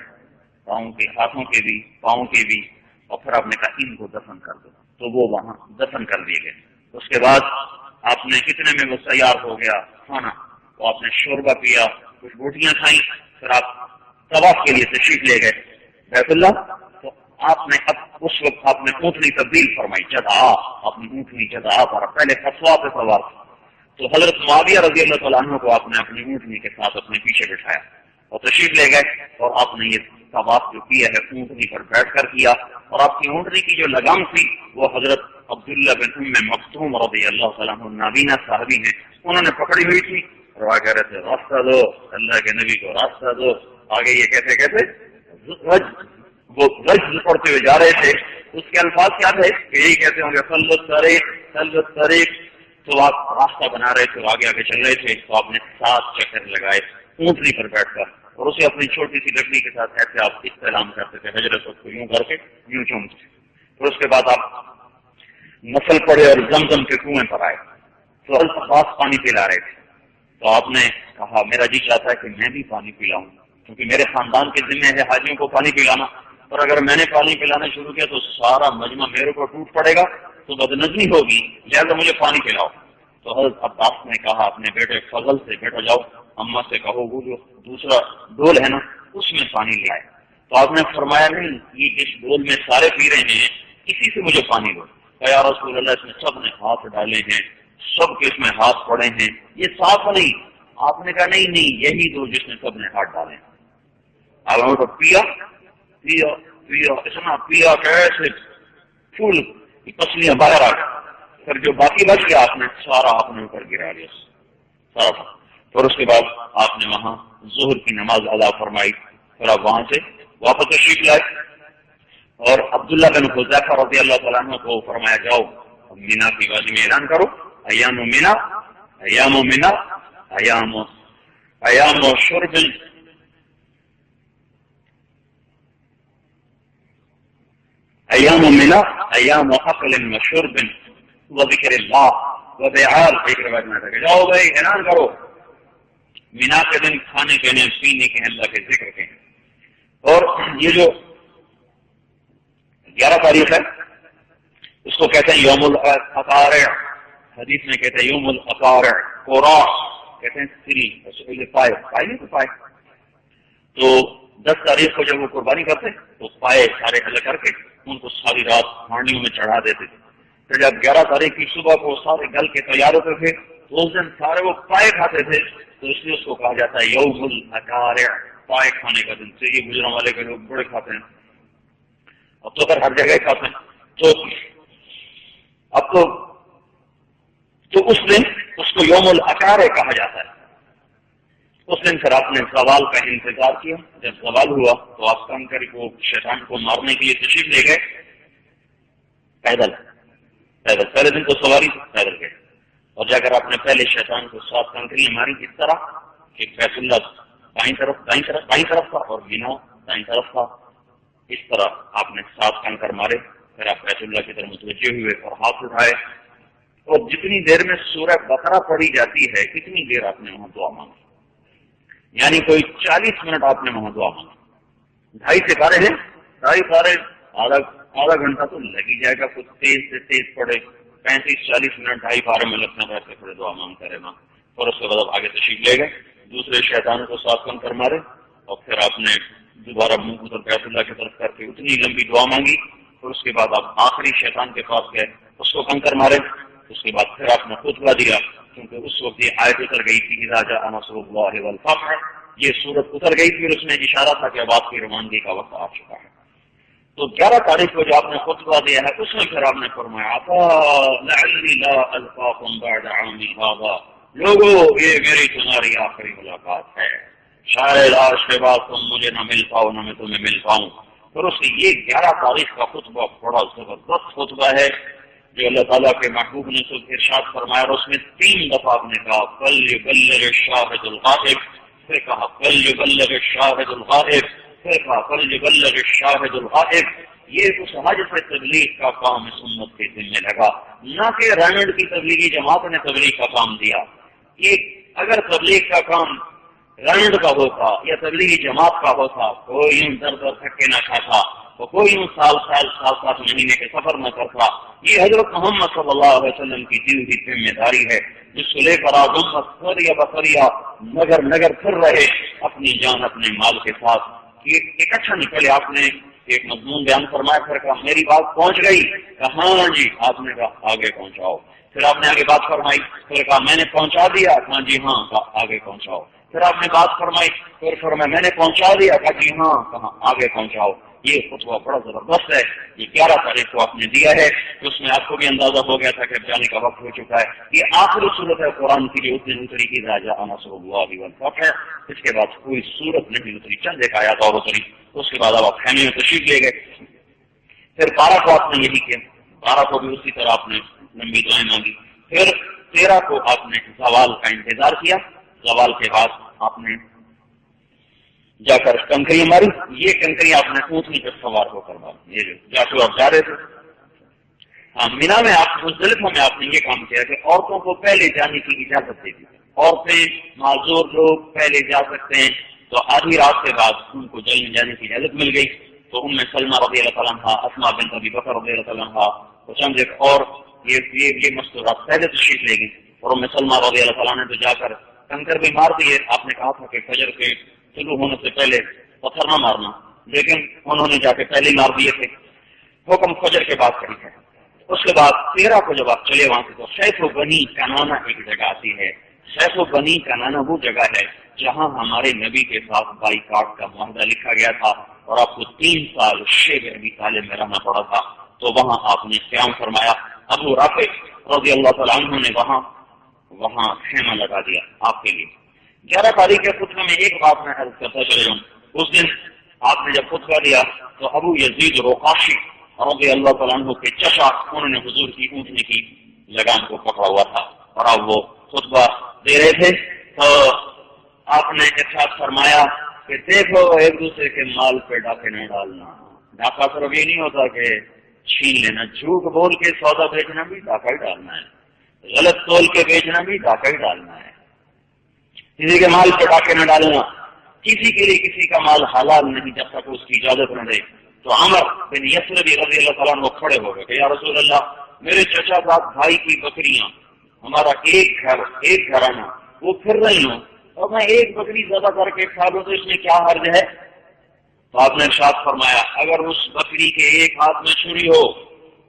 Speaker 2: پاؤں کے, ہاتھوں کے بھی, پاؤں کے بھی, اور پھر آپ نے کہا ان کو دفن کر دو. تو وہ وہاں دفن کر دیے گئے. اس کے بعد آپ نے کتنے میں وہ تیار ہو گیا کھانا, تو آپ نے شوربہ پیا, کچھ روٹیاں کھائیں, پھر آپ طواف کے لیے تشریف لے گئے بیت اللہ. تو آپ نے اب اس وقت آپ نے اونٹنی تبدیل فرمائی, جدا, اپنی اونٹنی جدا پر, پہلے فتوا پہ سوار. تو حضرت معاویہ رضی اللہ تعالیٰ عنہ کو آپ نے اپنی اونٹنی کے ساتھ اپنے پیچھے بٹھایا اور تشریف لے گئے, اور آپ نے یہ طواف جو کیا ہے اونٹنی پر بیٹھ کر کیا. اور آپ کی اونٹنی کی جو لگام تھی وہ حضرت عبداللہ بن ام مکتوم رضی اللہ تعالیٰ عنہ نابینا صحابی ہیں, انہوں نے پکڑی ہوئی تھی اور آ کہہ رہے تھے راستہ دو, اللہ کے نبی کو راستہ دو. آگے یہ کہتے کہتے وہ رجز پڑھتے ہوئے جا رہے تھے. اس کے الفاظ کیا تھے کہ یہی کہتے ہوں گے سلط طریق, سلط طریق. تو آپ راستہ بنا رہے تھے, آگے آگے چل رہے تھے. تو آپ نے 7 چکر لگائے اونٹنی پر بیٹھ کر, اور اسے اپنی چھوٹی سی لکڑی کے ساتھ ایسے آپ استعلام کرتے تھے, حجر اسود کو یوں کر کے یوں چومتے تھے. پھر اس کے بعد آپ نسل پڑے اور زمزم کے کنویں پر آئے, تو الفاظ پانی پلا رہے تھے. تو آپ نے کہا میرا جی چاہتا ہے کہ میں بھی پانی پلاؤں, کیونکہ میرے خاندان کے ذمہ ہے حاجیوں کو پانی پلانا, اور اگر میں نے پانی پلانا شروع کیا تو سارا مجمع میرے کو ٹوٹ پڑے گا, تو بدنظمی ہوگی, لہٰذا مجھے پانی پلاؤ. تو حضرت عباس نے کہا اپنے بیٹے فضل سے, بیٹا جاؤ اماں سے کہو وہ جو دوسرا ڈول ہے نا اس میں پانی لے آئے. تو آپ نے فرمایا نہیں, یہ اس ڈول میں سارے پی رہے ہیں, اسی سے مجھے پانی دو. یا رسول اللہ, اس میں سب نے ہاتھ ڈالے ہیں, سب کے اس میں ہاتھ پڑے ہیں, یہ صاف نہیں. آپ نے کہا نہیں نہیں, یہی دو جس میں سب نے ہاتھ ڈالے ہیں. آپ نے پیا پیا پیا, اتنا پیا کیسے پھول کی پسلیاں باہر آ گئی. پھر جو باقی بچ گیا آپ نے سارا اپنے اوپر گرا لیا سارا. پھر اس کے بعد آپ نے وہاں ظہر کی نماز ادا فرمائی. پھر آپ وہاں سے واپس تشریف لائے, اور عبداللہ بن حذیفہ رضی اللہ تعالیٰ عنہ کو فرمایا جاؤ مینا کی وادی میں اعلان کرو, ایام مینا, ایام مینا, ایام شرب, ایام مینا, ایام اکل و شرب وذکر اللہ وبیعال. ایک روایت میں تھا کہ جاؤ بھائی اعلان کرو مینا کے دن کھانے پینے پینے کے, اللہ کے ذکر کے. اور یہ جو 11 تاریخ ہے اس کو کہتے ہیں یوم الاقارع, حدیث میں کہتے ہیں یوم الاقارع, قراء کہتے ہیں سری پائے, پائے نہیں تو پائے. تو 10 تاریخ کو جب وہ قربانی کرتے تو پائے سارے حل کر کے ان کو ساری رات ہانڈیوں میں چڑھا دیتے تھے. پھر جب 11 تاریخ کی صبح کو سارے گل کے تیار ہوتے تھے تو اس دن سارے وہ پائے کھاتے تھے, تو اس لیے اس کو کہا جاتا ہے یوم الاقارع, پائے کھانے کا دن. سے یہ گجروں والے کے لوگ بڑے کھاتے ہیں, اب تو ہر جگہ کھاتے ہیں. تو اب تو اس دن اس کو یوم الاقارع کہا جاتا ہے. اس دن پھر آپ نے زوال کا انتظار کیا. جب زوال ہوا تو آپ کنکر کو, شیطان کو مارنے کے لیے تشریف لے گئے پیدل. پہلے دن تو سواری پیدل گئے, اور جا کر آپ نے پہلے شیطان کو 7 کنکریاں ماری اس طرح کہ بیت اللہ بائیں طرف تھا اور مینا دائیں طرف تھا. اس طرح آپ نے 7 کنکر مارے. پھر آپ بیت اللہ کی طرف متوجہ ہوئے اور ہاتھ اٹھائے, اور جتنی دیر میں سورہ بقرہ پڑھی جاتی ہے کتنی دیر آپ نے وہاں دعا مانگی, یعنی کوئی 40 منٹ آپ نے وہاں دعا مانگی. 2.5 پارے ہیں, 2.5 پارے آدھا گھنٹہ تو لگ ہی جائے گا. کچھ تیز سے تیز پڑے 35-40 منٹ 2.5 پارے میں لگنا بیٹھ کے تھوڑے دعا مانگتے رہنا. اور اس کے بعد آگے تشریف لے گئے, دوسرے شیطان کو 7 کنکر مارے, اور پھر آپ نے دوبارہ منہ ادھر بیت اللہ کی طرف کر کے اتنی لمبی دعا مانگی. اور اس کے بعد آپ آخری شیطان کے پاس گئے, اس کو کنکر مارے. اس کے بعد پھر آپ نے خطبہ دیا, کیونکہ اس وقت یہ آیت اتر گئی تھی اذا جاء نصر اللہ والفتح, یہ سورت اتر گئی تھی, اور اس میں اشارہ تھا کہ اب آپ کی روانگی کا وقت آ چکا ہے. تو 11 تاریخ کو جو آپ نے خطبہ دیا ہے اس میں پھر آپ نے فرمایا لعلی لا القاکم بعد عامی ھذا, لوگوں یہ میری تمہاری آخری ملاقات ہے, شاید آج کے بعد تم مجھے نہ مل پاؤ نہ میں تمہیں مل پاؤں. پھر اس کی یہ 11 تاریخ کا خطبہ بڑا زبردست خطبہ ہے جو اللہ تعالیٰ کے محبوب نے ارشاد فرمایا, اور اس میں 3 دفعہ آپ نے کہا فلیبلغ الشاہد الغائب, پھر کہا فلیبلغ الشاہد الغائب, پھر کہا فلیبلغ الشاہد الغائب. یہ اس حج سے تبلیغ کا کام اس امت کے ذمہ لگا، نہ کہ رنڈ کی تبلیغی جماعت نے تبلیغ کا کام دیا۔ یہ اگر تبلیغ کا کام رنڈ کا ہوتا یا تبلیغی جماعت کا ہوتا، کوئی یوں در در تھکے نہ کھاتا، تو کوئی یوں سال 7 مہینے کے سفر نہ کرتا۔ یہ حضرت محمد صلی اللہ علیہ وسلم کی دی ہوئی ذمہ داری ہے، جس کو لے کر آپ امت فریہ بفریہ نگر نگر پھر رہے اپنی جان اپنے مال کے ساتھ۔ ایک اچھا نکلے، آپ نے ایک مضمون بیان فرمایا، پھر کہا میری بات پہنچ گئی، کہا ہاں جی، آپ نے کہا آگے پہنچاؤ، پھر آپ نے آگے بات فرمائی، پھر کہا میں نے پہنچا دیا، ہاں جی ہاں، کہا آگے پہنچاؤ، پھر آپ نے بات فرمائی، پھر فرمایا میں نے پہنچا دیا، کہا جی ہاں، کہا آگے پہنچاؤ۔ یہ خطبہ بڑا زبردست ہے، یہ 11 تاریخ کو آپ نے دیا ہے، تو اس میں آپ کو بھی اندازہ ہو گیا تھا کہ جانے کا وقت ہو چکا ہے۔ یہ آخری صورت ہے قرآن کی جو اس دن اتری کی راجا نصر اللہ والفتح ہے، اس کے بعد کوئی صورت نہیں اتری، چند ایک آیات اور اتری، اس کے بعد آپ خیمے میں تشریف لے گئے۔ پھر 12 کو آپ نے یہی کیا، 12 کو بھی اسی طرح آپ نے لمبی دعائیں مانگی، پھر 13 کو آپ نے زوال کا انتظار کیا، زوال کے بعد آپ نے جا کر کنکریاں ماری، یہ کنکریاں آپ نے اونٹنی پر سوار ہو کر ماری، یہ جو جاسو آپ جا رہے تھے۔ ہاں، مینا میں آپ مزدلفہ میں آپ نے یہ کام کیا کہ عورتوں کو پہلے جانے کی اجازت دے دی، عورتیں معذور لوگ پہلے جا سکتے ہیں، تو آدھی رات کے بعد ان کو جلد جانے کی اجازت مل گئی، تو ام سلمہ رضی اللہ تعالیٰ عنہا، اسماء بنت ابی بکر رضی اللہ تعالیٰ عنہا، تو چند ایک اور یہ مستورات پہلے تشریف لے گئی، اور ام سلمہ رضی اللہ تعالیٰ نے تو جا کر کنکر بھی مار دیے۔ آپ نے کہا تھا کہ فجر کے شروع ہونے سے پہلے پتھر نہ مارنا، لیکن انہوں نے جا کے پہلے مار دیے تھے، حکم فجر کے بعد کری ہے۔ اس کے بعد 13 کو جب آپ چلے وہاں سے، تو سیف و بنی کنانہ ایک جگہ آتی ہے، سیف و بنی کنانہ وہ جگہ ہے جہاں ہمارے نبی کے ساتھ بائی کاٹ کا معاہدہ لکھا گیا تھا، اور آپ کو 3 سال شیب ابی طالب میں رہنا پڑا تھا، تو وہاں آپ نے قیام فرمایا۔ ابو رافع رضی اللہ تعالیٰ عنہ نے وہاں خیمہ لگا دیا آپ کے لیے۔ 11 تاریخ کے خطبے میں ایک بات میں عرض کرتا چلے جاؤں، اس دن آپ نے جب خطبہ دیا تو ابو یزید رقاشی رضی اللہ تعالیٰ عنہ کے چچا، انہوں نے حضور کی اونٹنی کی لگام کو پکڑا ہوا تھا، اور اب وہ خطبہ دے رہے تھے، تو آپ نے ارشاد فرمایا کہ دیکھو ایک دوسرے کے مال پہ ڈاکے نہ ڈالنا۔ ڈاکہ صرف یہ نہیں ہوتا کہ چھین لینا، جھوٹ بول کے سودا بیچنا بھی ڈاکہ ہی ڈالنا ہے، غلط تول کے بیچنا بھی ڈاکہ ہی ڈالنا ہے، کسی کے مال پہ ڈاکے نہ ڈالنا، کسی کے لیے کسی کا مال حلال نہیں جب تک اس کی اجازت نہ دے۔ تو عمر بن یسربی رضی اللہ تعالیٰ عنہ کھڑے ہو گئے کہ یا رسول اللہ، میرے چچا زاد بھائی کی بکریاں، ہمارا ایک گھرانہ، وہ پھر رہی ہوں، اور میں ایک بکری ذبح کر کے کھا لوں تو اس میں کیا حرج ہے؟ تو آپ نے ارشاد فرمایا اگر اس بکری کے ایک ہاتھ میں چھری ہو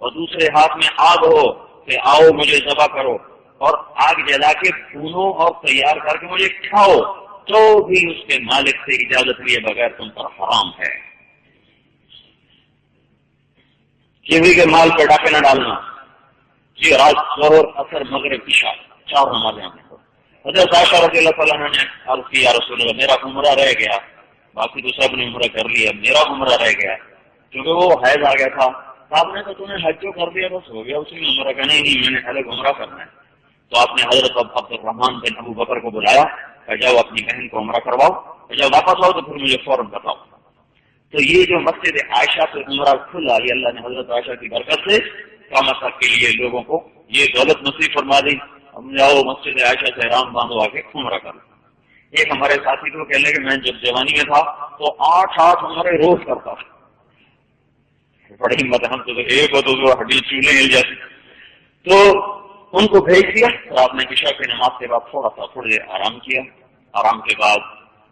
Speaker 2: اور دوسرے ہاتھ میں آگ ہو کہ آؤ مجھے ذبح کرو، اور آگ جلا کے بھونو اور تیار کر کے مجھے کھاؤ، تو بھی اس کے مالک سے اجازت لیے بغیر تم پر حرام ہے۔ کسی کے مال پہ ڈاکے نہ ڈالنا۔ جی، رات ظہر اثر مغرب عشاء 4 نمازیں ہم نے۔ حضرت عائشہ رضی اللہ تعالیٰ عنہ نے عرض کی یا رسول اللہ، میرا عمرہ رہ گیا، باقی تو سب نے عمرہ کر لیا، میرا عمرہ رہ گیا، کیونکہ وہ حیض آ گیا تھا۔ آپ نے تو تمہیں حج جو کر دیا بس ہو گیا، اسی میں عمرہ کرنا ہی نہیں، میں نے الگ عمرہ کرنا ہے۔ تو آپ نے حضرت عبد الرحمن بن ابو بکر کو بلایا کہ جاؤ اپنی بہن کو عمرہ کرواؤ، جب واپس آؤ تو پھر مجھے فوراً بتاؤ۔ تو یہ جو مسجد عائشہ سے عمرہ کھلا، یہ اللہ نے حضرت عائشہ کی برکت سے قیامت تک کے لیے لوگوں کو یہ دولت نصیب فرما دی، ہم جاؤ مسجد عائشہ سے احرام باندھو آ کے عمرہ کرو۔ ایک ہمارے ساتھی کو کہنے کہ میں جب جوانی میں تھا تو 8 عمرے روز کرتا تھا، بڑی ہمت، ہم تو ایک ہو تو ہڈی چولہے ہل جاتی۔ تو ان کو بھیج دیا، اور آپ نے عشاء کی نماز کے بعد تھوڑی دیر آرام کیا، آرام کے بعد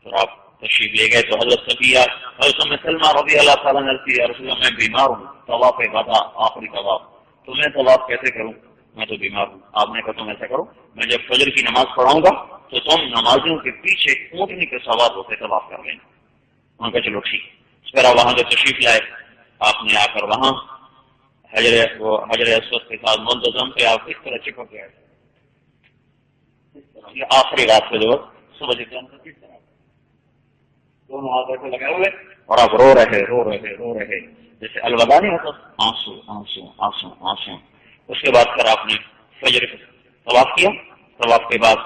Speaker 2: پھر آپ تشریف لے گئے۔ تو حضرت صفیہ حضرت ام سلمہ رضی اللہ تعالیٰ عنہ کی یا رسول اللہ میں بیمار ہوں، طواف ودا آخری طواف، تو میں طواف کیسے کروں، میں تو بیمار ہوں۔ آپ نے کہا تم ایسا کرو، میں جب فجر کی نماز پڑھاؤں گا تو تم نمازیوں کے پیچھے اونٹنی کے سوار ہوتے طواف کر لینا۔ ان کا چلو ٹھیک۔ اس طرح وہاں جو تشریف لائے، آپ نے آ کر وہاں حجر اسود کے ساتھ منتظم پہ آپ اس طرح چپک گئے، آخری رات کو جو صبح کس طرح دونوں ہاتھ ایسے لگائے ہوئے، اور آپ رو رہے جیسے الوداع نہیں ہوتا، آنسو آنسو آنسو آنسو۔ اس کے بعد پھر آپ نے فجر طواف کیا، طواف کے بعد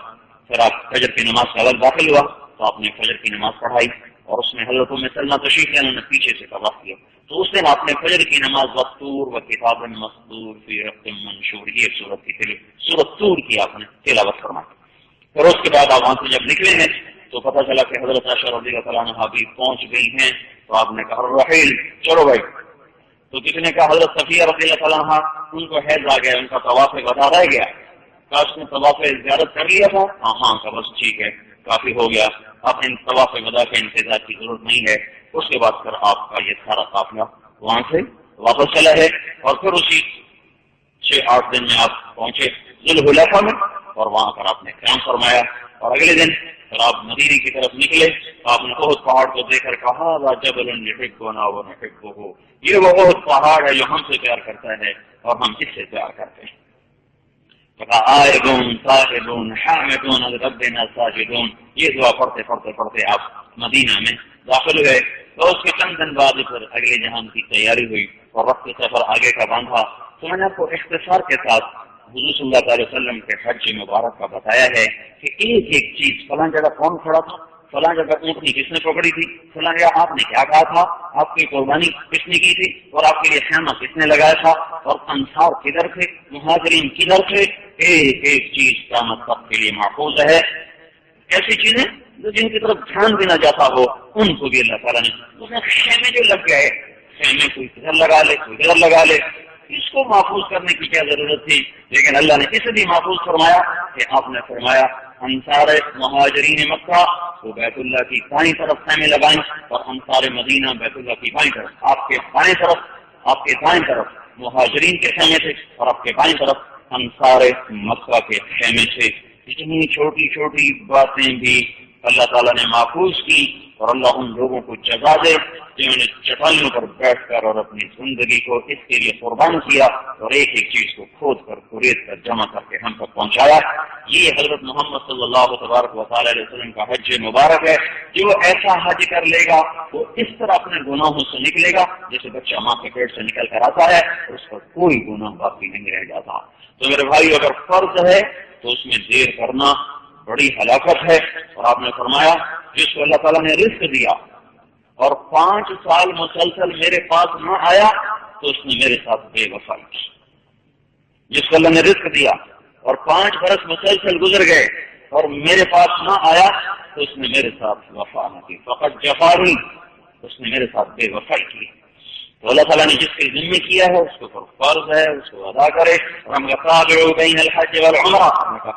Speaker 2: پھر آپ فجر کی نماز کا وقت داخل ہوا تو آپ نے فجر کی نماز پڑھائی، اور اس میں حضرت ام سلمہ تشریف لے، انہوں نے پیچھے سے طواف کیا۔ تو تو اس دن آپ نے فجر کی نماز وطور و کتاب مسطور فی رق منشور، یہ سورت طور کی آپ نے تلاوت فرمائی. پھر اس کے بعد آپ وہاں سے جب نکلے ہیں تو پتہ چلا کہ حضرت عائشہ رضی اللہ تعالیٰ عنہا بھی پہنچ گئی ہیں. تو آپ نے کہا رحیل، چلو بھائی. تو کسی نے کہا حضرت صفیہ رضی اللہ تعالیٰ عنہا ان کو حیض آ گیا، ان کا طواف ودا رہ گیا. کاش نے طواف زیارت کر لیا تھا. ہاں کہ بس ٹھیک ہے، کافی ہو گیا، اب ان طواف ودا کے انتظار کی ضرورت نہیں ہے. اس کے بعد پھر آپ کا یہ سارا قافلہ وہاں سے واپس چلا ہے اور پھر اسی 6-8 دن میں آپ پہنچے ذوالحلیفہ میں اور وہاں پر آپ نے قیام فرمایا. اور اگلے دن پھر آپ مدینے کی طرف نکلے. آپ نے احد پہاڑ کو دیکھ کر کہا جبل یحبنا ونحبہ، یہ وہ احد پہاڑ ہے جو ہم سے پیار کرتا ہے اور ہم اس سے پیار کرتے ہیں. آئبون ساجدون حامدون لربنا ساجدون، یہ دعا پڑھتے پڑھتے پڑھتے آپ مدینہ میں داخل ہوئے. تو اس کے چند دن بعد پھر اگلے جہان کی تیاری ہوئی اور وقت سفر آگے کا باندھا. تو میں نے آپ کو اختصار کے ساتھ حضور صلی اللہ علیہ وسلم کے حج مبارک کا بتایا ہے کہ ایک ایک چیز، فلاں جگہ کون کھڑا تھا، فلاں جگہ اونٹنی کس نے پکڑی تھی، فلاں جگہ آپ نے کیا کہا تھا، آپ کی قربانی کس نے کی تھی اور آپ کے لیے خیمہ کس نے لگایا تھا، اور انصار کدھر تھے، مہاجرین کدھر تھے. ایک ایک چیز قیامت تک کے لیے محفوظ ہے. ایسی چیزیں جن کی طرف دھیان بھی نہ جاتا ہو ان کو بھی اللہ تعالیٰ نے، اس میں خیمے جو لگ گئے، خیمے کوئی ادھر لگا لے کوئی ادھر لگا لے، اس کو محفوظ کرنے کی کیا ضرورت تھی. لیکن اللہ نے اسے بھی محفوظ فرمایا کہ آپ نے فرمایا انصار مہاجرین مکہ وہ بیت اللہ کی بائیں طرف خیمے لگائیں اور انصار مدینہ بیت اللہ کی بائیں طرف. آپ کے بائیں طرف، آپ کے دائیں طرف مہاجرین کے خیمے تھے اور آپ کے بائیں طرف انصار مکہ کے خیمے تھے. اتنی چھوٹی چھوٹی باتیں بھی اللہ تعالیٰ نے محفوظ کی اور اللہ ان لوگوں کو جزا دے جنہوں نے چٹانوں پر بیٹھ کر اور اپنی زندگی کو اس کے لیے قربان کیا اور ایک ایک چیز کو کھود کر کوریت کر جمع کر کے ہم تک پہنچایا. یہ حضرت محمد صلی اللہ تبارک و تعالیٰ علیہ وسلم کا حج مبارک ہے. جو ایسا حج کر لے گا وہ اس طرح اپنے گناہوں سے نکلے گا جیسے بچہ ماں کے پیٹ سے نکل کر آتا ہے، اس پر کوئی گناہ باقی نہیں رہ جاتا. تو میرے بھائی اگر فرض ہے تو اس میں دیر کرنا بڑی ہلاکت ہے. اور آپ نے فرمایا جس کو اللہ تعالیٰ نے رزق دیا اور 5 سال مسلسل میرے پاس نہ آیا تو اس نے میرے ساتھ بے وفائی کی. جس کو اللہ نے رزق دیا اور 5 برس مسلسل گزر گئے اور میرے پاس نہ آیا تو اس نے میرے ساتھ وفا نہ کی. فقط جفاری، اس نے میرے ساتھ بے وفائی کی. تو اللہ تعالیٰ نے جس کے ذمہ کیا ہے اس کے اوپر فرض ہے اس کو ادا کرے. اور ہم تابعوا بین الحج والعمرہ،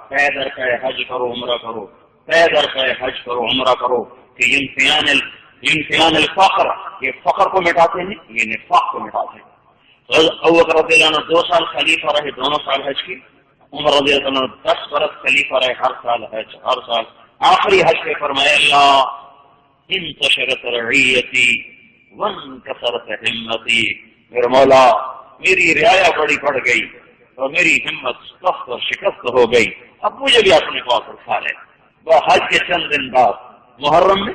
Speaker 2: پیدر کا حج کرو عمرہ کرو، پیدر کا حج کرو عمرہ کرو کہ ینفیان الفقر، یہ فقر کو مٹاتے ہیں، یہ نفاق کو مٹاتے ہیں. ابو بکر رضی اللہ عنہ 2 سال خلیفہ رہے، دونوں سال حج کی. عمر رضی اللہ عنہ 10 برس خلیفہ رہے، ہر سال حج، ہر سال. آخری حج پہ فرمایا اللہ انتشرت رعیتی وانکسرت ہمتی، میرے مولا میری رعایا بڑی بڑھ گئی اور میری ہمت سخت اور شکست ہو گئی، اب مجھے بھی اپنے پاس اٹھا لے. وہ حج کے چند دن بعد محرم میں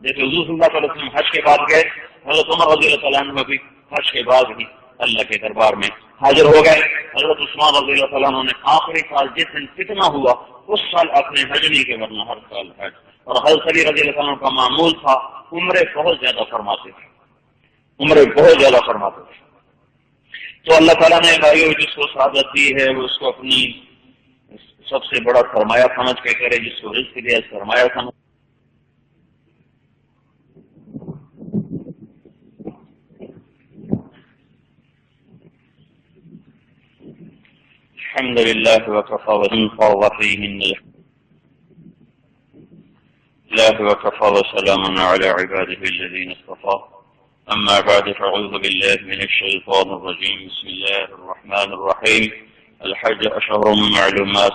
Speaker 2: جیسے حضور صلی اللہ علیہ وسلم حج کے بعد گئے، حضرت عمر رضی اللہ تعالیٰ عنہ بھی حج کے بعد ہی اللہ کے دربار میں حاضر ہو گئے. حضرت عثمان رضی اللہ تعالیٰ عنہ نے آخری سال جس دن فتنہ ہوا اس سال اپنے حج نہیں کے ورنہ ہر سال حج. اور حضرت علی رضی اللہ عنہ کا معمول تھا عمرے بہت زیادہ فرماتے تھے، عمرے بہت زیادہ فرماتے تھے. تو اللہ تعالیٰ نے بھائیو جس کو سعادت دی ہے وہ اس کو اپنی سب سے بڑا سرمایہ سمجھ کے کرے، جس کو رزق دیا سرمایہ سمجھ. الحمد لله وكفى وسلام على عباده الذين اصطفى. أما بعد فأعوذ بالله من الشيطان الرجيم. بسم الله الرحمن الرحيم. الحج أشهر معلومات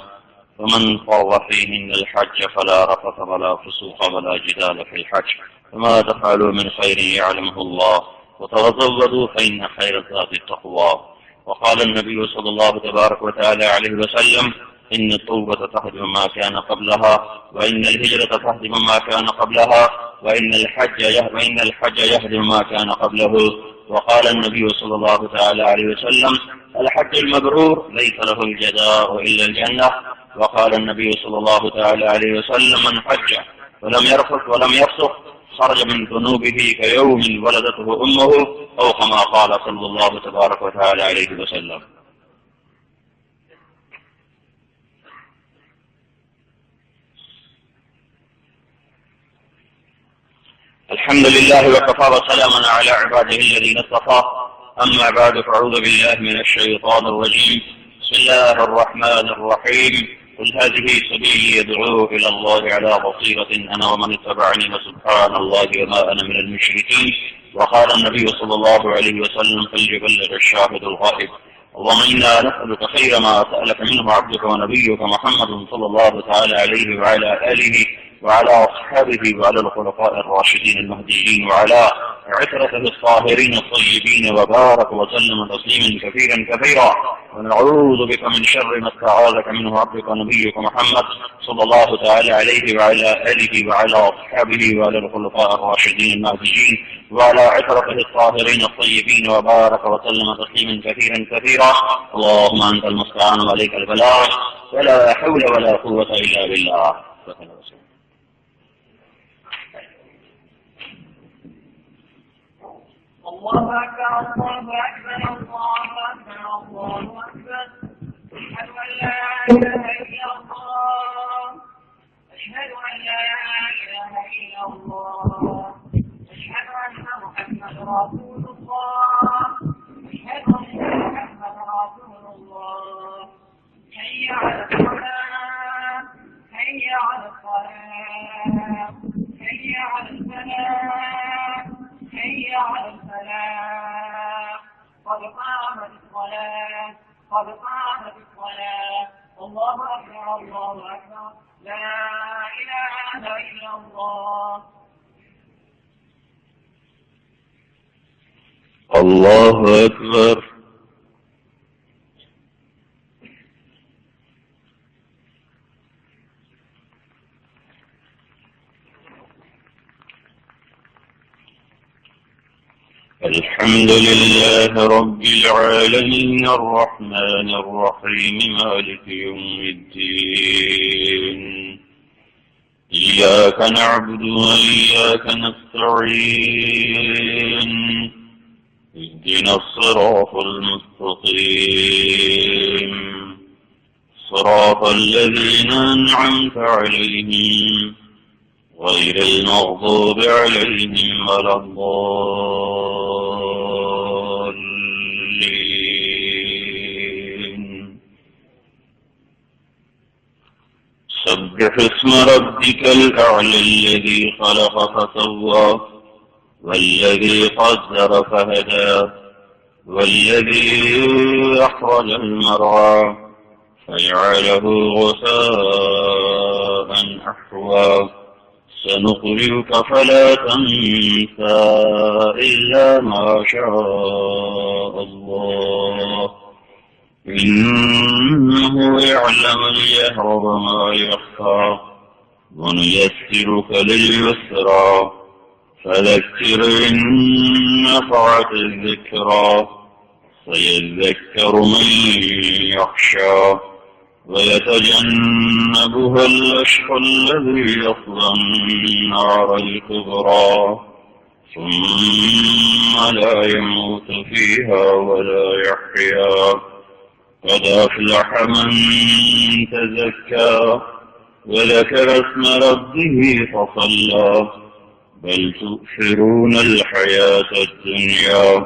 Speaker 2: فمن فرض فيهن الحج فلا رفث ولا فسوق ولا جدال في الحج وما تفعلوا من خير يعلمه الله وتزودوا فإن خير الزاد التقوى. وقال النبي صلى الله تبارك وتعالى عليه وسلم إن التوبة تهدم ما كان قبلها وإن الهجرة تهدم ما كان قبلها وإن الحج يهدم ما كان قبله. وقال النبي صلى الله تعالى عليه وسلم الحج المبرور ليس له الجزاء إلا الجنة. وقال النبي صلى الله تعالى عليه وسلم من حج ولم يرفث ولم يفسق خرج من ذنوبه كيوم ولدته أمه، أو كما قال صلى الله تبارك وتعالى عليه وسلم. الحمد لله وكفى وسلاما على عباده الذين اصطفى. أما بعد، فأعوذ بالله من الشيطان الرجيم. بسم الله الرحمن الرحيم. قل هذه سبيلي يدعو إلى الله على بصيرة أنا ومن اتبعني وسبحان الله وما أنا من المشركين. وقال النبي صلى الله عليه وسلم: فليبلغ الشاهد الغائب. اللهم إنا نسألك خير ما سألك منه عبدك ونبيك محمد صلى الله تعالى عليه وعلى آله وعلى أصحابه وعلى الخلفاء الراشدين المهديين وعلى عترته الطاهرين الطيبين، وبارك وسلم تسليما كثيرا. ونعوذ بك من شر ما استعاذك منه عبدك ونبيك محمد صلى الله تعالى عليه وعلى آله وعلى أصحابه وعلى الخلفاء الراشدين المهديين وعلى عترته الطاهرين الطيبين، وبارك وسلم تسليما كثيرا. اللهم أنت المستعان وعليك البلاغ، ولا حول ولا قوة إلا بالله.
Speaker 3: الله أكبر الله أكبر الله أكبر الله أكبر. أشهد أن لا إله إلا الله أشهد أن لا إله إلا الله أشهد أن محمدا رسول الله أشهد أن محمدا رسول الله. حي على الصلاة حي على الصلاة حي على الفلاح حي على الفلاح. قد قامت الصلاة قد قامت الصلاة. الله أكبر الله أكبر. لا إله إلا الله.
Speaker 2: الله أكبر. الحمد لله رب العالمين الرحمن الرحيم مالك يوم الدين. إياك نعبد وإياك نستعين. اهدنا الصراط المستقيم صراط الذين أنعمت عليهم غير المغضوب عليهم ولا الضالين. سبح اسم ربك الأعلى الذي خلق فسوى والذي قدر فهدى والذي أخرج المرعى فجعله غثاء أحوى. سنقرئك فلا تنسى إلا ما شاء الله إنه يعلم الجهر وما يخفى. ونيسرك لليسرى فذكر إن نفعت الذكرى سيذكر من يخشى ويتجنبها الأشقى الذي يصلى النار الكبرى ثم لا يموت فيها ولا يحيا. قد أفلح من تزكى وذكر اسم ربه فصلى. بل تؤثرون الحياة الدنيا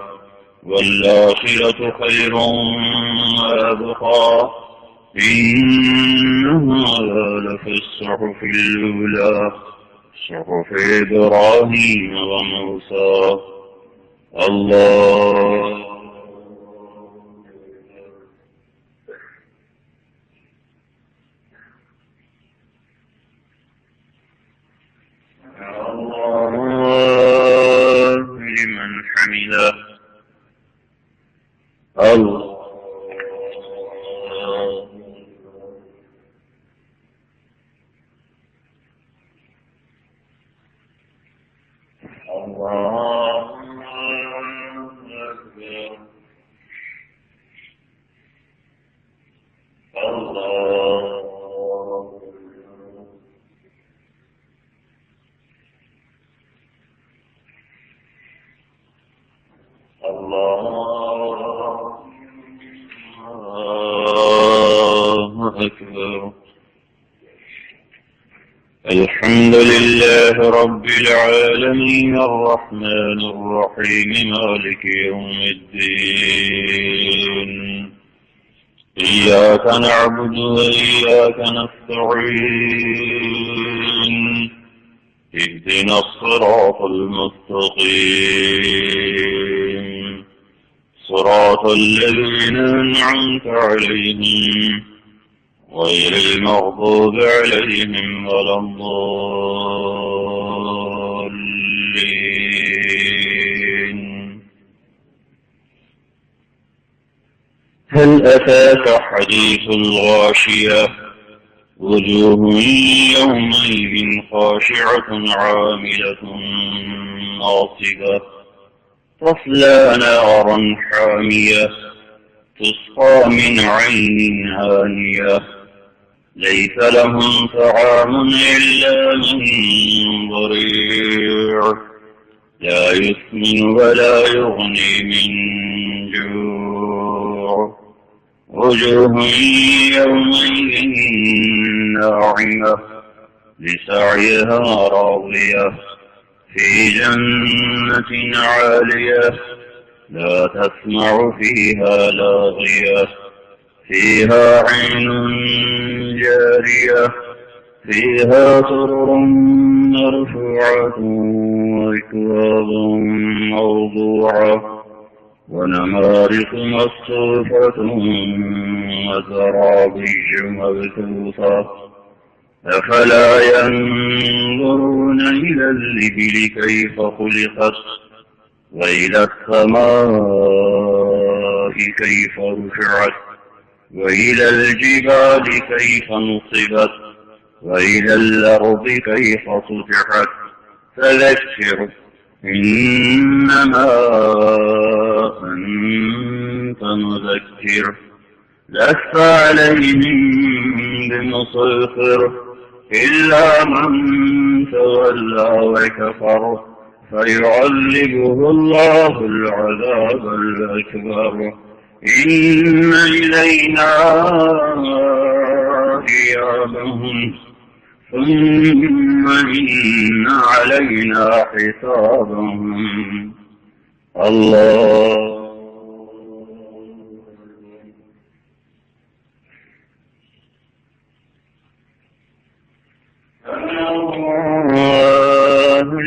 Speaker 2: والآخرة خير وأبقى. إنها لفي الصحف الأولى صحف إبراهيم وموسى. الله لمن حمده. الله
Speaker 1: الله أكبر. الحمد لله رب العالمين الرحمن الرحيم مالك يوم الدين. إياك نعبد وإياك نستعين. اهدنا الصراط المستقيم صراط الذين أنعمت عليهم غير المغضوب عليهم ولا الضالين. هل أتاك حديث الغاشية؟ وجوه يومئذ خاشعة عاملة ناصبة تصلى نارا حامية تسقى من عين آنية ليس لهم طعام إلا من ضريع لا يسمن ولا يغني من جوع. وجوه يومئذ ناعمة لسعيها راضية في جنة عالية لا تسمع فيها لاغية فيها عين جارية فيها سرر مرفوعة وأكواب موضوعة ونمارق مصفوفة وزرابي مبثوثة أفلا ينظرون إلى الإبل كيف خلقت وإلى السماء كيف رفعت وإلى الجبال كيف نصبت وإلى الأرض كيف سطحت. فذكر إنما أنت مذكر لست عليهم بمسيطر إلا من تولى وكفر فيعذبه الله العذاب الأكبر. إن إلينا إيابهم ثم إن علينا حسابهم. الله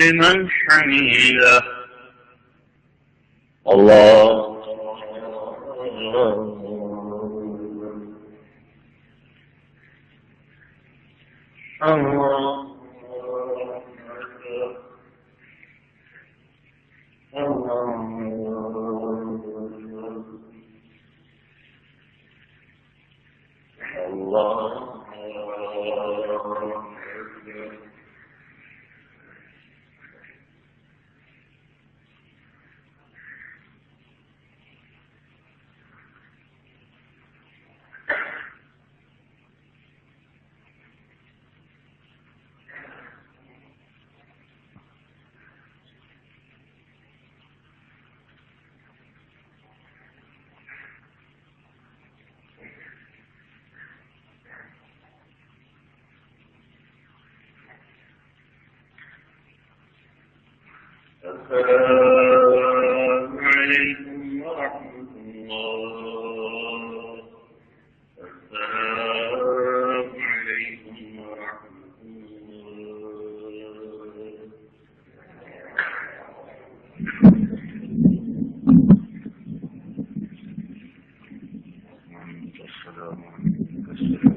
Speaker 1: لمن حمده. الله السلام عليكم ورحمة الله. السلام عليكم ورحمة الله. السلام عليكم.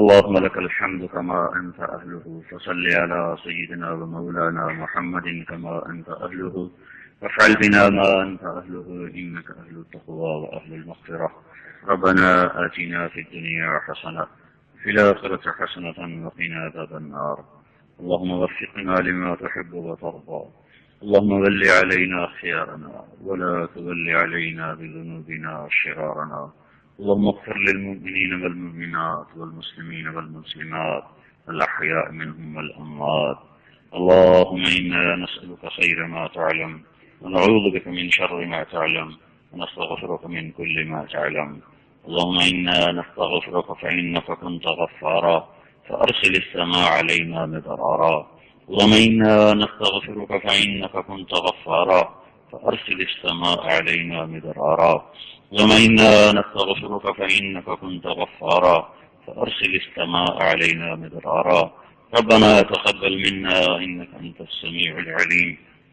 Speaker 1: اللهم لك الحمد كما أنت أهله فصل على سيدنا ومولانا محمد كما أنت أهله وافعل بنا ما أنت أهله إنك أهل التقوى وأهل المغفرة. ربنا آتنا في الدنيا حسنة في الآخرة حسنة وقنا عذاب النار. اللهم وفقنا لما تحب وترضى اللهم ول علينا خيارنا ولا تول علينا بذنوبنا شرارنا. اللهم اغفر للمؤمنين والمؤمنات والمسلمين والمسلمات الأحياء منهم والأموات. اللهم إنا نسألك خير ما تعلم ونعوذ بك من شر ما تعلم ونستغفرك من كل ما تعلم. اللهم إنا نستغفرك فإنك كنت غفارا فأرسل السماء علينا مدرارا. اللهم إنا نستغفرك فإنك كنت غفارا فأرسل السماء علينا مدرارا. اللهم إنا نستغفرك فإنك كنت غفارا فأرسل السماء علينا مدرارا. ربنا تقبل منا إنك أنت السميع العليم،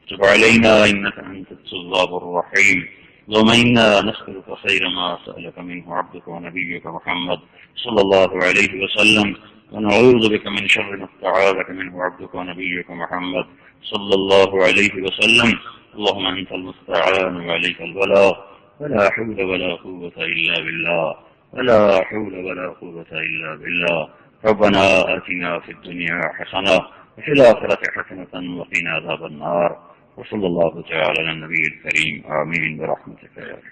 Speaker 1: تب علينا إنك أنت التواب الرحيم. اللهم إنا نسألك خير ما سألك منه عبدك ونبيك محمد صلى الله عليه وسلم، ونعوذ بك من شر ما استعاذك منه عبدك ونبيك محمد صلى الله عليه وسلم. اللهم أنت المستعان وعليك البلاغ، ولا حول ولا قوة إلا بالله، ولا حول ولا قوة إلا بالله. ربنا آتنا في الدنيا حسنة وفي الآخرة حسنة وقنا عذاب النار. وصلى الله تعالى على النبي الكريم. آمين برحمتك يا رب.